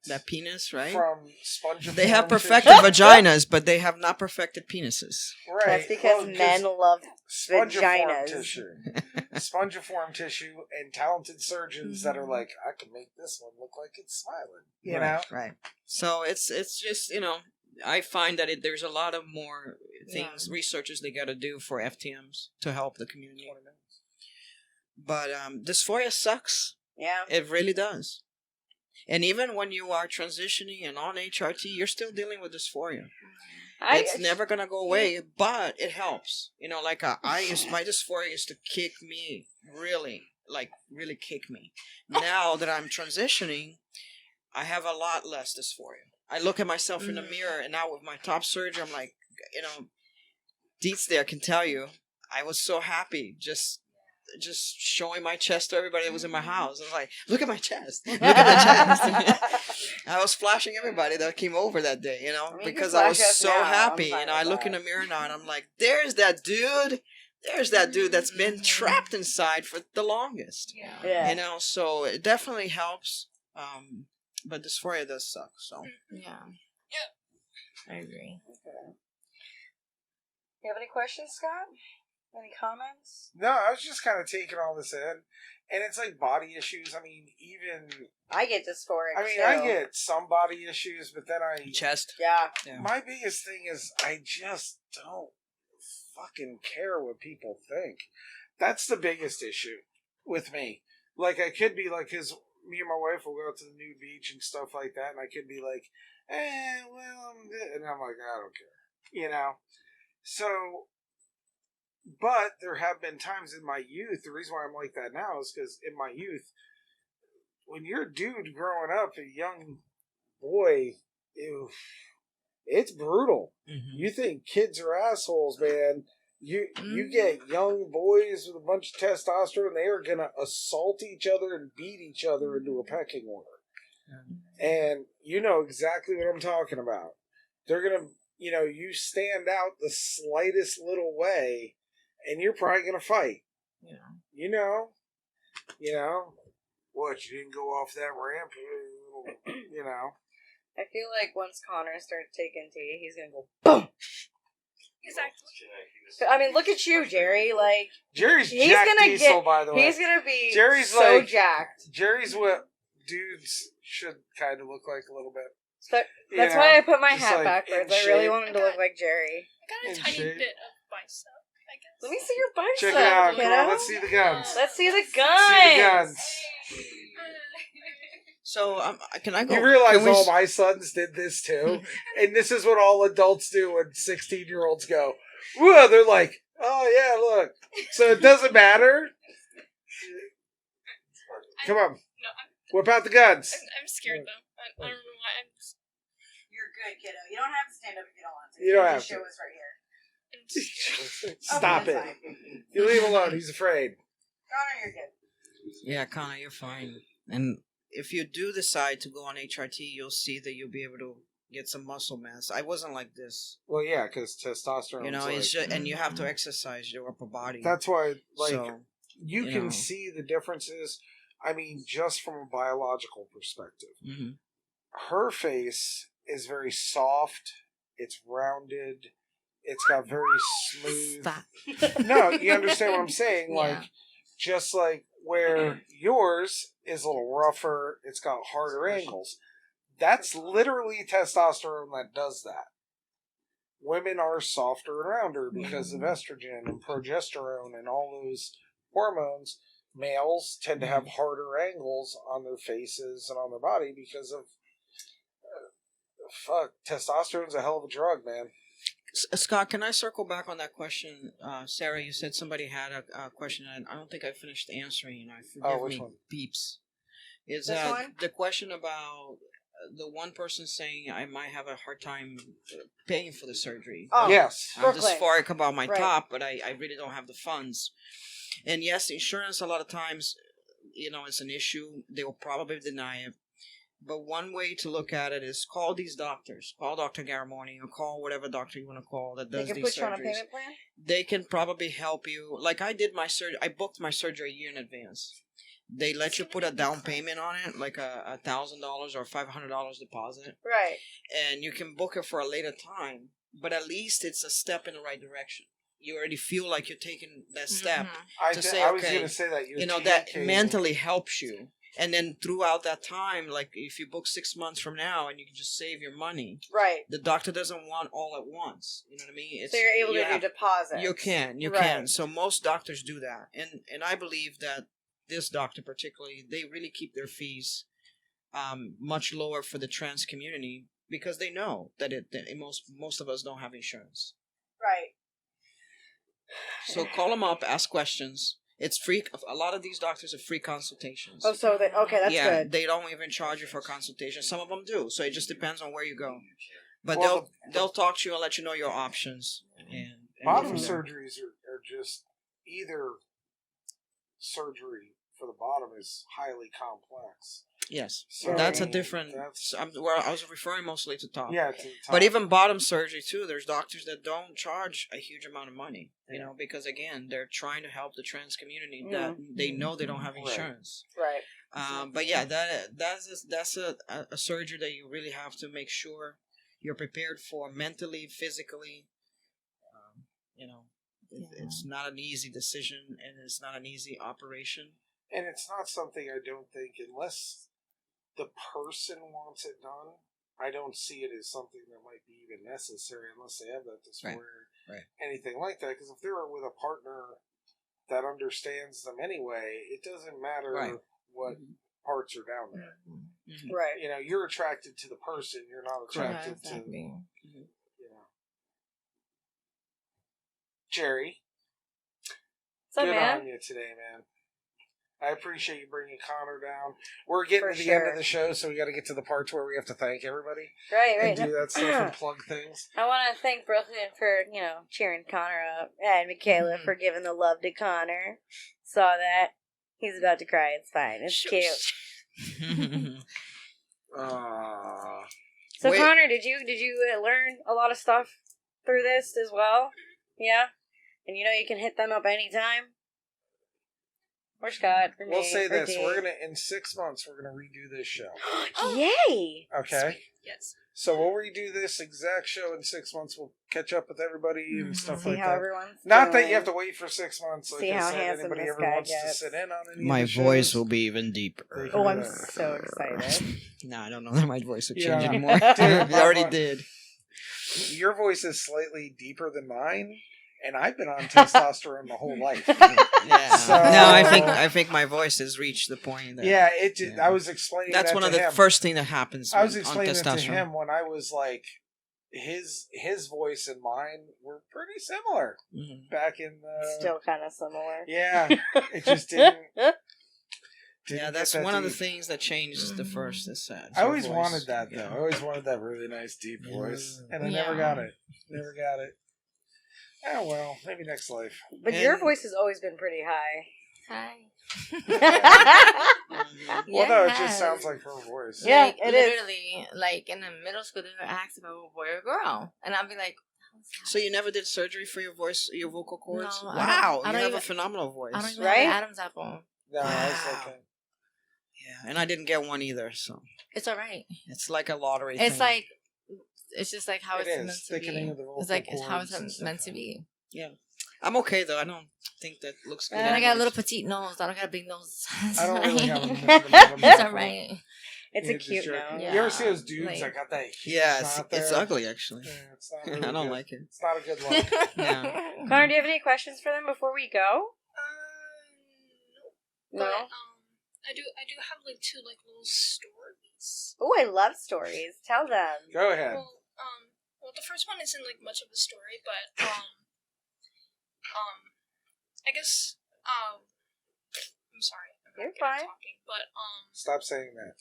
That penis, right? from spongiform. They have tissue. perfected vaginas, but they have not perfected penises. Right. That's because well, men love spongiform vaginas. tissue, spongiform tissue, and talented surgeons that are like, I can make this one look like it's smiling. You know, Right. So it's just, you know, I find that there's a lot of more things researchers they got to do for FTMs to help the community. But dysphoria sucks. Yeah. It really does. And even when you are transitioning and on HRT, you're still dealing with dysphoria. It's never gonna go away, but it helps. You know, like my dysphoria used to kick me really kick me. Now that I'm transitioning, I have a lot less dysphoria. I look at myself in the mirror, and now with my top surgery, I'm like, you know, Deets there can tell you, I was so happy just showing my chest to everybody that was in my house. I was like, look at my chest. Look at my chest. I was flashing everybody that came over that day, you know, because I was so happy. And I look in the mirror now and I'm like, there's that dude. There's that dude that's been trapped inside for the longest. Yeah. You know, so it definitely helps. But dysphoria does suck, so. Yeah. I agree. Okay. You have any questions, Scott? Any comments? no, I was just kind of taking all this in, and it's like body issues. I mean, even I get dysphoria. I mean, too. I get some body issues, but then Chest. Yeah. my biggest thing is I just don't fucking care what people think. That's the biggest issue with me. Like, I could be like, me and my wife will go out to the nude beach and stuff like that, and I could be like, well, and I'm like, I don't care, you know? So, but there have been times in my youth, the reason why I'm like that now is because in my youth, when you're a dude growing up, a young boy, it's brutal. Mm-hmm. You think kids are assholes, man. You get young boys with a bunch of testosterone, they are going to assault each other and beat each other into a pecking order. And you know exactly what I'm talking about. They're going to, you know, you stand out the slightest little way, and you're probably going to fight. Yeah. You know? What, you didn't go off that ramp? You know? I feel like once Connor starts taking tea, he's gonna go boom. Exactly. I mean, look at you, Jerry. Like Jerry's he's Jack gonna Diesel, get. by the way. He's gonna be Jerry's so like- jacked. Jerry's what dudes should kind of look like a little bit. So, You that's know, why I put my just hat like backwards. in I really shape. want him to look like Jerry. I got a In tiny shape. bit of bicep, I guess. Let me see your bicep. Check it out, kiddo. come on, let's see the guns. Let's see the See the guns. guns. So, can I go? You realize can we all my sons did this too? And this is what all adults do when 16-year-olds go, whoa, they're like, oh yeah, look. So it doesn't matter? Come on, No, whip out the guns. I'm scared though. I don't know why. I'm just... You're good, kiddo. You don't have to stand up if you don't want to. You don't have just to. show us right here. Stop Okay, it. that's fine. You leave him alone. He's afraid. Connor, you're good. Yeah, Connor, you're fine. And if you do decide to go on HRT, you'll see that you'll be able to get some muscle mass. I wasn't like this. Well, yeah, because testosterone. You know, it's just, and you have to exercise your upper body. That's why, like, So, you you can know. see the differences. I mean, just from a biological perspective. mhm. Her face is very soft. It's rounded. It's got very smooth. Stop. No, you understand what I'm saying? Yeah. Like, just like where yours is a little rougher, it's got harder angles. That's literally testosterone that does that. Women are softer and rounder because of estrogen and progesterone and all those hormones. Males tend to have harder angles on their faces and on their body because of testosterone's a hell of a drug, man. Scott, can I circle back on that question? Sarah, you said somebody had a question, and I don't think I finished answering. Forgive which me, one? beeps. Is This one? the question about the one person saying I might have a hard time paying for the surgery? Oh, Yes. I'm Brooklyn. dysphoric about my Right. top, but I really don't have the funds. And yes, insurance a lot of times, you know, it's an issue. They will probably deny it. But one way to look at it is call these doctors. Call Dr. Garamoni or call whatever doctor you want to call that They does can these put you on a surgeries. payment plan? They can probably help you. Like I did my surgery. I booked my surgery a year in advance. They let you put a down payment on it, like a $1,000 or $500 deposit, Right. and you can book it for a later time. But at least it's a step in the right direction. You already feel like you're taking that step. Mhm. to say, I was okay, going to say that. You know, that mentally helps you. And then throughout that time, like if you book 6 months from now and you can just save your money, Right. the doctor doesn't want all at once. You know what I mean? So you're able to do have- deposits. You can. Right. So most doctors do that. And I believe that this doctor particularly, they really keep their fees much lower for the trans community because they know that most of us don't have insurance. Right. So call them up, ask questions. It's free. A lot of these doctors are free consultations. Oh, so okay, that's yeah, good. they don't even charge you for consultation. Some of them do. So it just depends on where you go. But Well, they'll talk to you and let you know your options. And go Bottom from there. surgeries are just either surgery for the bottom is highly complex. Yes, So that's a different. That's, Where I was referring mostly to top. yeah, to the top. But even bottom surgery too, there's doctors that don't charge a huge amount of money, you know, because again, they're trying to help the trans community that they know they don't have Right. insurance. Right. But yeah, that's a surgery that you really have to make sure you're prepared for mentally, physically. You know, it's not an easy decision and it's not an easy operation. and it's not something I don't think, unless the person wants it done, I don't see it as something that might be even necessary unless they have that dysphoria, Right. anything like that. Because if they're with a partner that understands them anyway, it doesn't matter Right. what parts are down there. Mhm. Right. You know, you're attracted to the person. You're not Yeah, attracted exactly. to, you know. Jerry, What's up, good man? on you today, man. I appreciate you bringing Connor down. We're getting For to the end sure. of the show, so we got to get to the parts where we have to thank everybody Right, and right. do that stuff and plug things. I want to thank Brooklyn for, cheering Connor up, and Michaela for giving the love to Connor. Saw that. He's about to cry. It's fine. It's cute. So Wait. Connor, did you learn a lot of stuff through this as well? Yeah? And you can hit them up anytime? Or Scott, for me. We'll say for this: Dave. in 6 months, we're gonna redo this show. Yay! Okay, Yes. so we'll redo this exact show in 6 months. We'll catch up with everybody and stuff See like how that. everyone's Not that doing. you have to wait for 6 months. Like See I how said, handsome anybody this ever guy wants to gets. sit in on any My of the voice shows, will be even deeper. they Oh, can, I'm so excited. No, I don't know that my voice will Yeah. change anymore. Dude, You already my- did. Your voice is slightly deeper than mine, and I've been on testosterone my whole life. Yeah. So- No, I think my voice has reached the point that Yeah, Yeah. I was explaining that's that one to of the him. first thing that happens I was on explaining it to testosterone. him when I was like, his voice and mine were pretty similar Mhm. back in the. Still kind of similar. Yeah, it just didn't. Didn't Yeah, get that's that one of the deep. things that changed the first. Is sad. I always Your voice. wanted that though. I always wanted that really nice deep voice, and I never Yeah. got it. Never got it. Oh well, maybe next life. But your And- voice has always been pretty high. Hi. Mhm. Well, no, it has. just sounds like her voice. Yeah, Like, it is. literally, like in the middle school, they were asked if I was a boy or girl, and I'd be like, So you never did surgery for your voice, your vocal cords? No, I Wow, don't you have even- a phenomenal voice. I don't even Right? have an Adam's apple. No, I was Wow. like, Yeah, and I didn't get one either, so It's all right. it's like a lottery. It's thing. like, it's just like how It it's is, meant to thickening be. of the vocal It's like it's how cords and it's stuff meant to like be. I'm okay though. I don't think that looks good. And I got a anyways. little petite nose. I don't got a big nose. I don't really have a It's It's all right. It's a cute nose. You ever see those dudes Like- that got that? huge Yeah, knot it's there? ugly actually. Yeah, it's not I really don't good. like it. It's not a good look. Yeah. Connor, do you have any questions for them before we go? No. No. But, I do have like two like little stories. Oh, I love stories. Tell them. Go ahead. Well, the first one isn't like much of a story, but I guess I'm sorry. I'm You're not good at fine. Talking, but Stop saying that.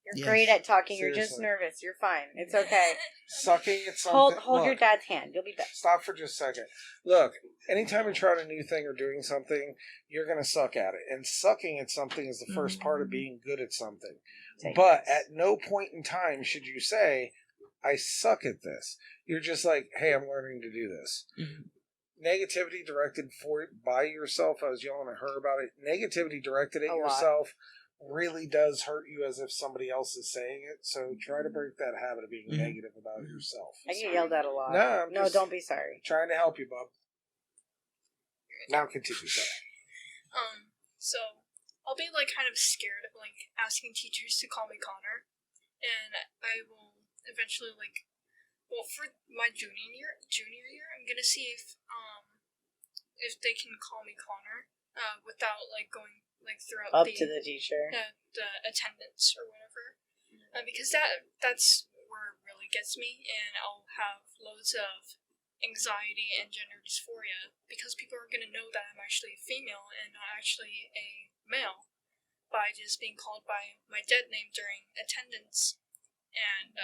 You're Yes. great at talking. You're just Seriously. nervous. You're fine. It's okay. Sucking at something. Hold your Look, dad's hand. You'll be better. Stop for just a second. Look, anytime you're trying a new thing or doing something, you're going to suck at it. And sucking at something is the first part of being good at something. Take But this. at no point in time should you say, I suck at this. You're just like, hey, I'm learning to do this. Mhm. Negativity directed by yourself. I was yelling at her about it. Negativity directed at A lot. yourself really does hurt you as if somebody else is saying it. So try to break that habit of being Mhm. negative about yourself. I get yelled at a lot. No, I'm No, just don't be sorry. trying to help you, bub. Now continue. Sorry. So I'll be like kind of scared of like asking teachers to call me Connor, and I will eventually like, well, for my junior year, I'm gonna see if they can call me Connor, without like going like throughout Up the to the teacher. the attendance or whatever, because that's where it really gets me, and I'll have loads of anxiety and gender dysphoria because people are going to know that I'm actually a female and not actually a male by just being called by my dead name during attendance. And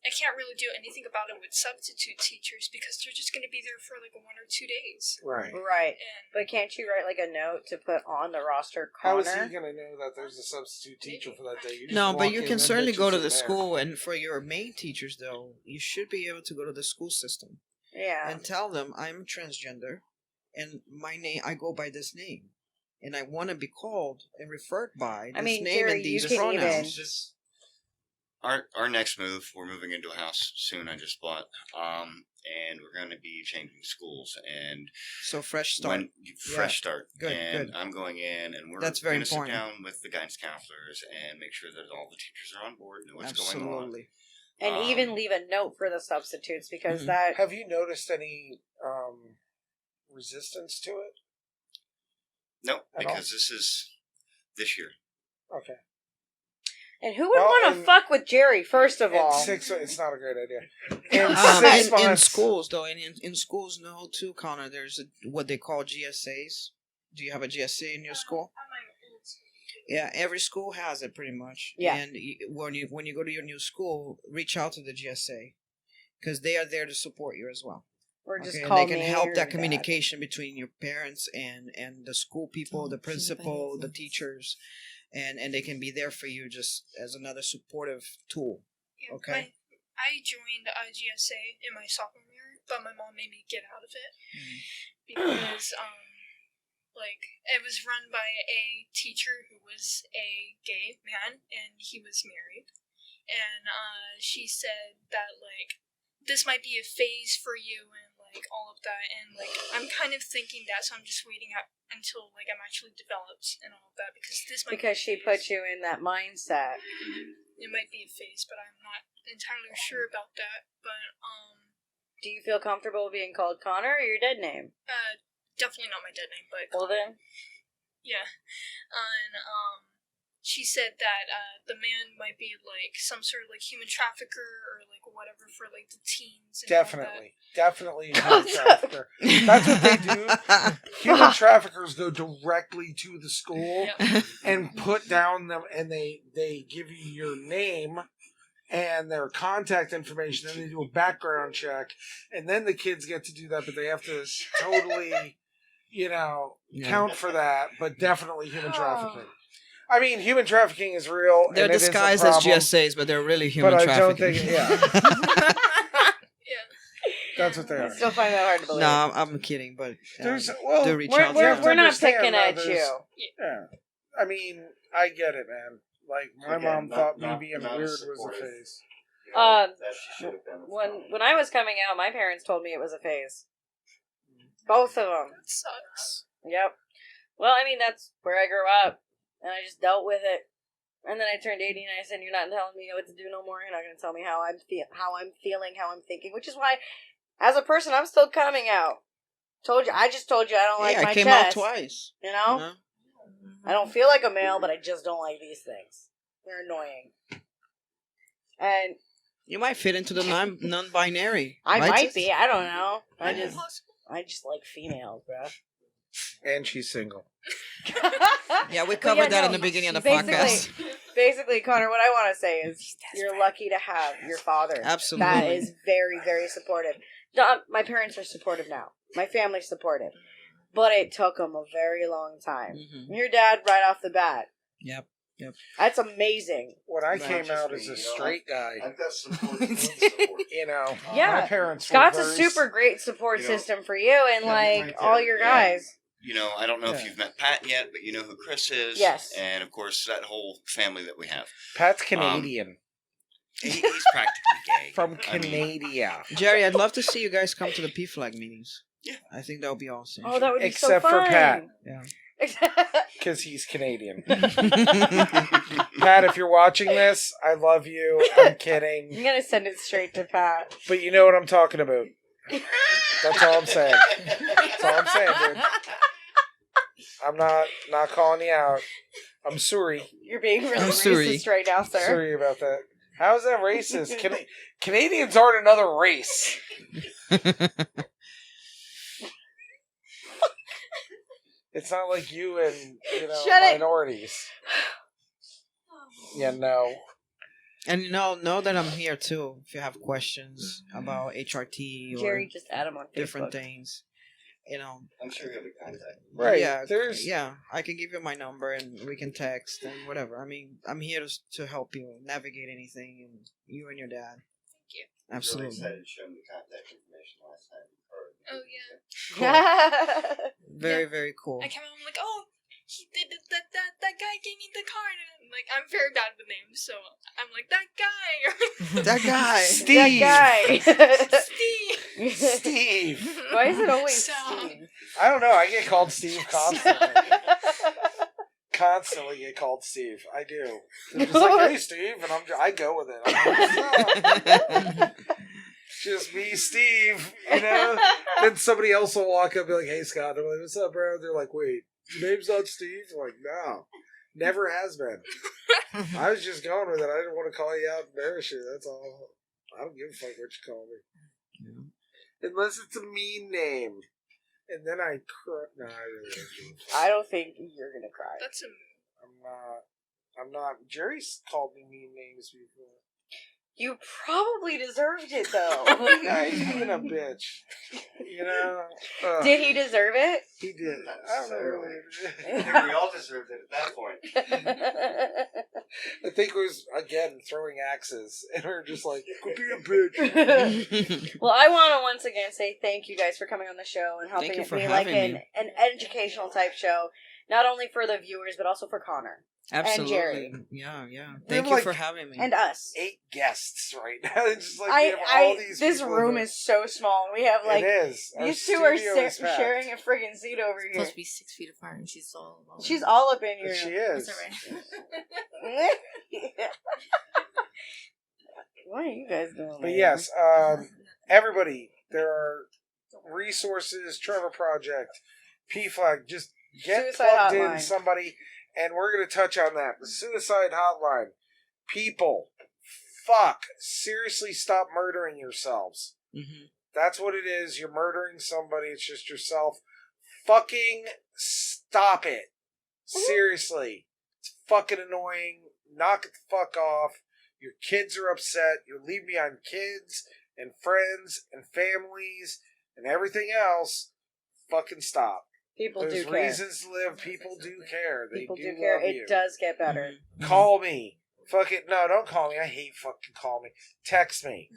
I can't really do anything about it with substitute teachers because they're just going to be there for like 1 or 2 days. Right. Right. And But can't you write like a note to put on the roster How Connor? is he going to know that there's a substitute teacher for that day? You just No, walk but you in, can them certainly go bitches to are the there. school, and for your main teachers, though, you should be able to go to the school system Yeah. and tell them I'm transgender, and my name I go by this name, and I want to be called and referred by this I mean, name Jerry, and these you can pronouns. even- Just our next move. We're moving into a house soon. I just bought, and we're going to be changing schools and So fresh start. fresh start. Good, And good. I'm going in, and we're That's very gonna sit important. down with the guidance counselors and make sure that all the teachers are on board, know what's going on. Absolutely. And Um, even leave a note for the substitutes because Mhm. that. Have you noticed any resistance to it? No, At all? because this is this year. Okay. And who would Well, want to in- fuck with Jerry, first of In all? 6, it's not a great idea. In Um, 6 in months, schools, though, and in schools, no, too, Connor. There's what they call GSAs. Do you have a GSA in your school? at my old school. Yeah, every school has it pretty much. Yeah. And when you go to your new school, reach out to the GSA because they are there to support you as well. Or just Okay, and call they can me help or that Dad. communication between your parents and the school people, the Don't feel principal, the bad. teachers, and they can be there for you just as another supportive tool. Yeah, Okay. I joined IGSA in my sophomore year, but my mom made me get out of it because like it was run by a teacher who was a gay man and he was married, and she said that like this might be a phase for you and like all of that, and like I'm kind of thinking that, so I'm just waiting out until like I'm actually developed and all of that because this might Because be a she put phase. you in that mindset. It might be a phase, but I'm not entirely sure about that. But Do you feel comfortable being called Connor or your dead name? definitely not my dead name. But Well then. yeah, and she said that the man might be like some sort of like human trafficker or like whatever for like the teens. And Definitely a human trafficker. That's what they do. Human traffickers go directly to the school and put down them, and they give you your name and their contact information, and they do a background check, and then the kids get to do that, but they have to totally, count for that. But definitely human trafficking. I mean, human trafficking is real. They're and it is a disguised as problem, GSAs, but they're really human but I trafficking. don't think, that's what they I are. still find that hard to believe. No, I'm kidding, but There's do reach we're out to we're, them. we're not Understand, picking though, at there's- you. Yeah. I mean, I get it, man. Like, my Again, mom not- thought me not- being not weird was supportive. a phase. Uh, that should have been When I was coming out, my parents told me it was a phase. Both of them. That sucks. Yep. Well, I mean, that's where I grew up, and I just dealt with it. And then I turned 80, and I said, "You're not telling me what to do no more. You're not going to tell me how I'm feeling, how I'm thinking." Which is why, as a person, I'm still coming out. I just told you I don't like Yeah, my I came chest. out twice. You know? No? I don't feel like a male, but I just don't like these things. They're annoying. And You might fit into the non-binary. I right, might sis? be. I don't know. I Is it just possible? like females, bro. And she's single. Yeah, we But covered that no, in the beginning of the basically- podcast. Basically, Connor, what I want to say is you're lucky to have your father. Absolutely. That is very, very supportive. My parents are supportive now. My family's supportive. But it took them a very long time. Mhm. Your dad, right off the bat. Yep. That's amazing. When I Not came just out me, as a you know, straight guy, I've got support and support. Yeah. my parents Scott's were a very super great support you know, system for you and, yeah, like, right all there. your Yeah. guys. I don't know if Yeah. you've met Pat yet, but you know who Chris is. Yes. And of course, that whole family that we have. Pat's Canadian. He's practically gay. From I mean, Canada. Jerry, I'd love to see you guys come to the PFLAG meetings. Yeah. I think that would be awesome. Oh, that would be Except so for fun. Pat. Yeah. Because he's Canadian. Pat, if you're watching this, I love you. I'm I'm kidding. going to send it straight to Pat. But you know what I'm talking about. That's all I'm saying. That's all I'm saying, dude. I'm not calling you out. I'm sorry. You're being really I'm racist sorry. right now, sir. Sorry about that. How is that racist? Canadians aren't another race. It's not like you and Shut it. minorities. Yeah, no. And know that I'm here too. If you have questions about HRT or Jerry, just add him on Facebook. different things, I'm sure he'll be contact. Right. Yeah, There's I can give you my number and we can text and whatever. I mean, I'm here to help you navigate anything, and you and your dad. Thank you. Really Absolutely. excited to show me the contact information last time. Oh yeah. Very, very cool. I came out. I'm like, oh, he did that guy gave me the card, and I'm very bad with names, so I'm like that guy. That guy. Steve. That guy. Steve. Steve. Why is it always So- Steve? I don't know. I get called Steve constantly. Constantly get called Steve. I do. They're just like, hey, Steve, and I go with it. I'm like, "No." Just me, Steve. Then somebody else will walk up and be like, hey, Scott. They're like, what's up, bro? They're like, wait, your name's not Steve? I'm like, no. Never has been. I was just going with it. I didn't want to call you out and embarrass you. That's all. I don't give a fuck what you call me. Unless it's a mean name. And then I cry. No, I really don't. I don't think you're gonna cry. That's a I'm not. Jerry's called me mean names before. You probably deserved it though. Yeah, he's being a bitch. Ugh, Did he deserve it? he did. I don't know. Really. I think we all deserved it at that point. I think it was, again, throwing axes. And we were just like, go be a bitch. Well, I want to once again say thank you guys for coming on the show and helping Thank you it for be like having an me. educational type show, not only for the viewers but also for Connor Absolutely. Jerry. Yeah. We Thank have, you like, for having me. and us. 8 guests right now. It's just like we have all these This people room in is so small. We have like it is. Our these two are studio is packed. sharing a friggin' seat over here. Supposed to be 6 feet apart, and she's all alone. She's all up in But here. she That's is. alright. What are you guys doing? But man? yes, everybody, there are resources, Trevor Project, PFLAG, just get Suicide plugged hotline. in somebody, and we're going to touch on that. The suicide hotline. People, fuck, seriously stop murdering yourselves. Mm-hmm. That's what it is. You're murdering somebody. It's just yourself. Fucking stop it. Seriously. It's fucking annoying. Knock it the fuck off. Your kids are upset. You're leaving behind kids and friends and families and everything else. Fucking stop. People There's do care. reasons to live. People do care. They People do do care. love you. It does get better. Call me. Fuck it. No, don't call me. I hate fucking call me. Text me.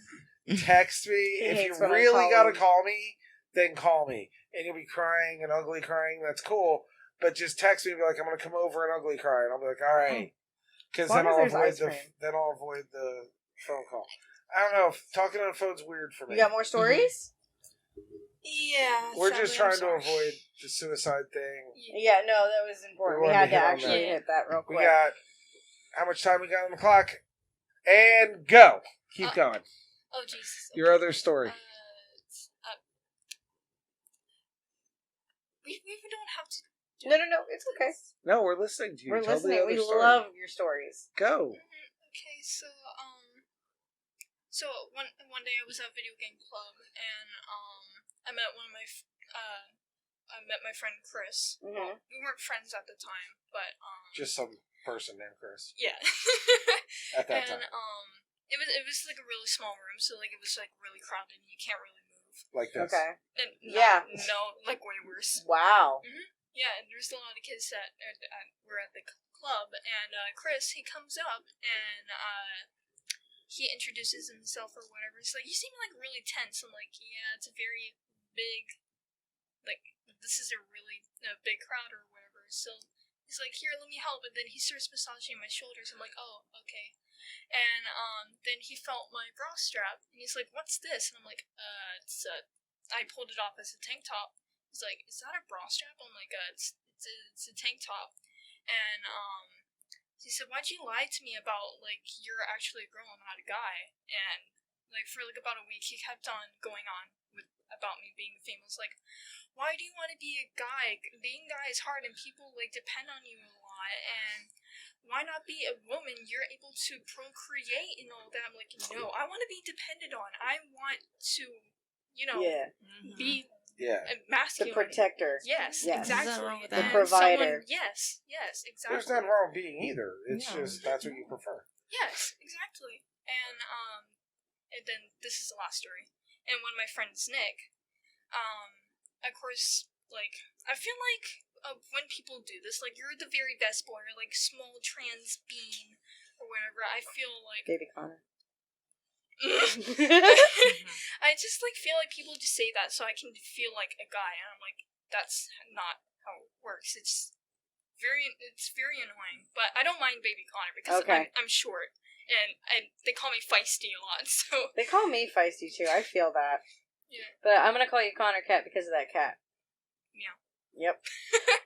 Text me. If you hates when I really call gotta him. call me, then call me. And you'll be crying and ugly crying. That's cool. But just text me and be like, I'm gonna come over and ugly cry. And I'll be like, alright. Because As long then as I'll there's avoid ice cream. the phone call. I don't know. Talking on the phone's weird for me. You got more stories? Yeah. We're just sadly, I'm trying to sorry. avoid the suicide thing. Yeah, no, that was important. We We wanted had to to hit on actually that. hit that real We quick. got how much time we got on the clock? And go. Keep going. Oh Jesus. Your other story. We don't have to. No, it's okay. No, we're listening to you. We're Tell the listening. other We story. love your stories. Go. Okay, so one day I was at a video game club and I met I met my friend Chris. Mhm. Well, we weren't friends at the time, but Just some person named Chris yeah. at that And time. it was like a really small room, so like it was like really crowded and you can't really move. Like this. Okay. And Yeah. no, like way worse. Wow. Yeah, and there's a lot of kids that were at the club, and Chris, he comes up, and he introduces himself or whatever. He's like, you seem like really tense. I'm like, yeah, it's a very big, like, this is a really big crowd or whatever. So he's like, here, let me help. And then he starts massaging my shoulders. I'm like, oh, okay. And then he felt my bra strap, and he's like, what's this? And I'm like, I pulled it off as a tank top. He's like, is that a bra strap? I'm like, it's a tank top. And he said, why'd you lie to me about, like, you're actually a girl and not a guy? And, like, for, like, about a week, he kept on going on with about me being famous. Like, why do you want to be a guy? Being a guy is hard, and people, like, depend on you a lot. And why not be a woman? You're able to procreate and all that. I'm like, no, I want to be depended on. I want to, you know, Yeah. be Yeah. The masculine. protector. Yes, Yes. exactly. There's nothing wrong with The that. And provider. yes, exactly. There's nothing wrong with being either. It's No. just that's what you prefer. Yes, exactly. And then this is the last story. And one of my friends, Nick, of course, like, I feel like when people do this, like, you're the very best boy, or like small trans being, or whatever. I feel like Baby Connor. I just like feel like people just say that so I can feel like a guy, and I'm like, that's not how it works. It's very annoying, but I don't mind Baby Connor because Okay. I'm short, and they call me feisty a lot. So They call me feisty too. I feel that. Yeah. But I'm gonna call you Connor Cat because of that cat. Meow. Yep.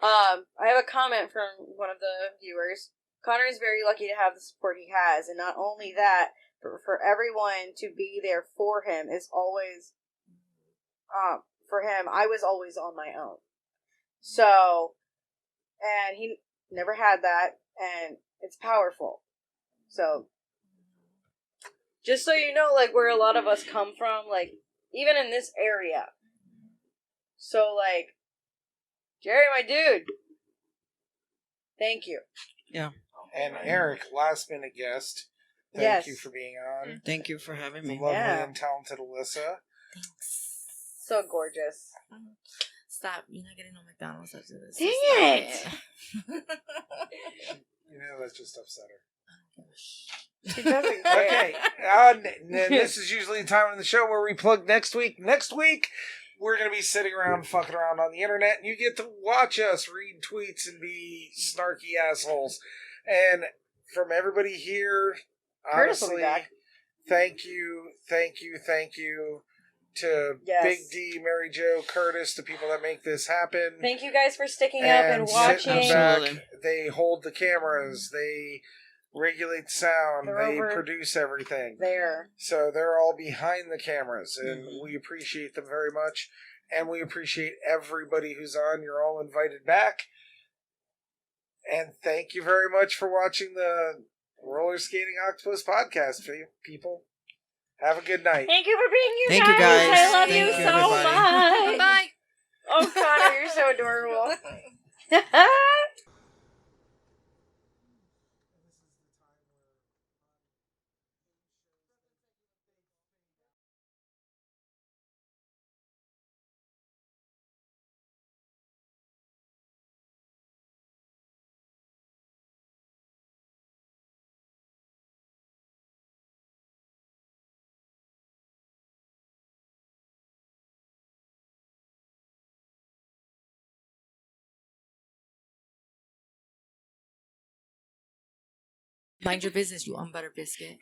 I have a comment from one of the viewers. Connor is very lucky to have the support he has, and not only that, for everyone to be there for him is always, for him, I was always on my own. So, and he never had that, and it's powerful. So, just so you know, like, where a lot of us come from, like, even in this area. So, like, Jerry, my dude, thank you. And Eric, last minute guest, thank Yes. you for being on. Thank you for having The me. lovely Yeah. and talented Alyssa. Thanks. So gorgeous. Stop. You're not getting no McDonald's after this. Dang Stop it. You know that just upset her. She doesn't care. Okay, this is usually the time in the show where we plug next week. Next week, we're going to be sitting around fucking around on the internet, and you get to watch us read tweets and be snarky assholes. And from everybody here, Curtis will be honestly, back. thank you to Yes. Big D, Mary Jo, Curtis, the people that make this happen. Thank you guys for sticking up and sitting in watching. the back. Absolutely. They hold the cameras. They regulate sound. They're They over produce everything. there. So they're all behind the cameras, and Mm-hmm. we appreciate them very much. And we appreciate everybody who's on. You're all invited back. And thank you very much for watching the Roller Skating Octopus podcast, people. Have a good night. Thank you for being here, Thank you, guys. I love Thank you you, so everybody. much. Bye. Oh, Connor, you're so adorable. Mind your business, you unbuttered biscuit.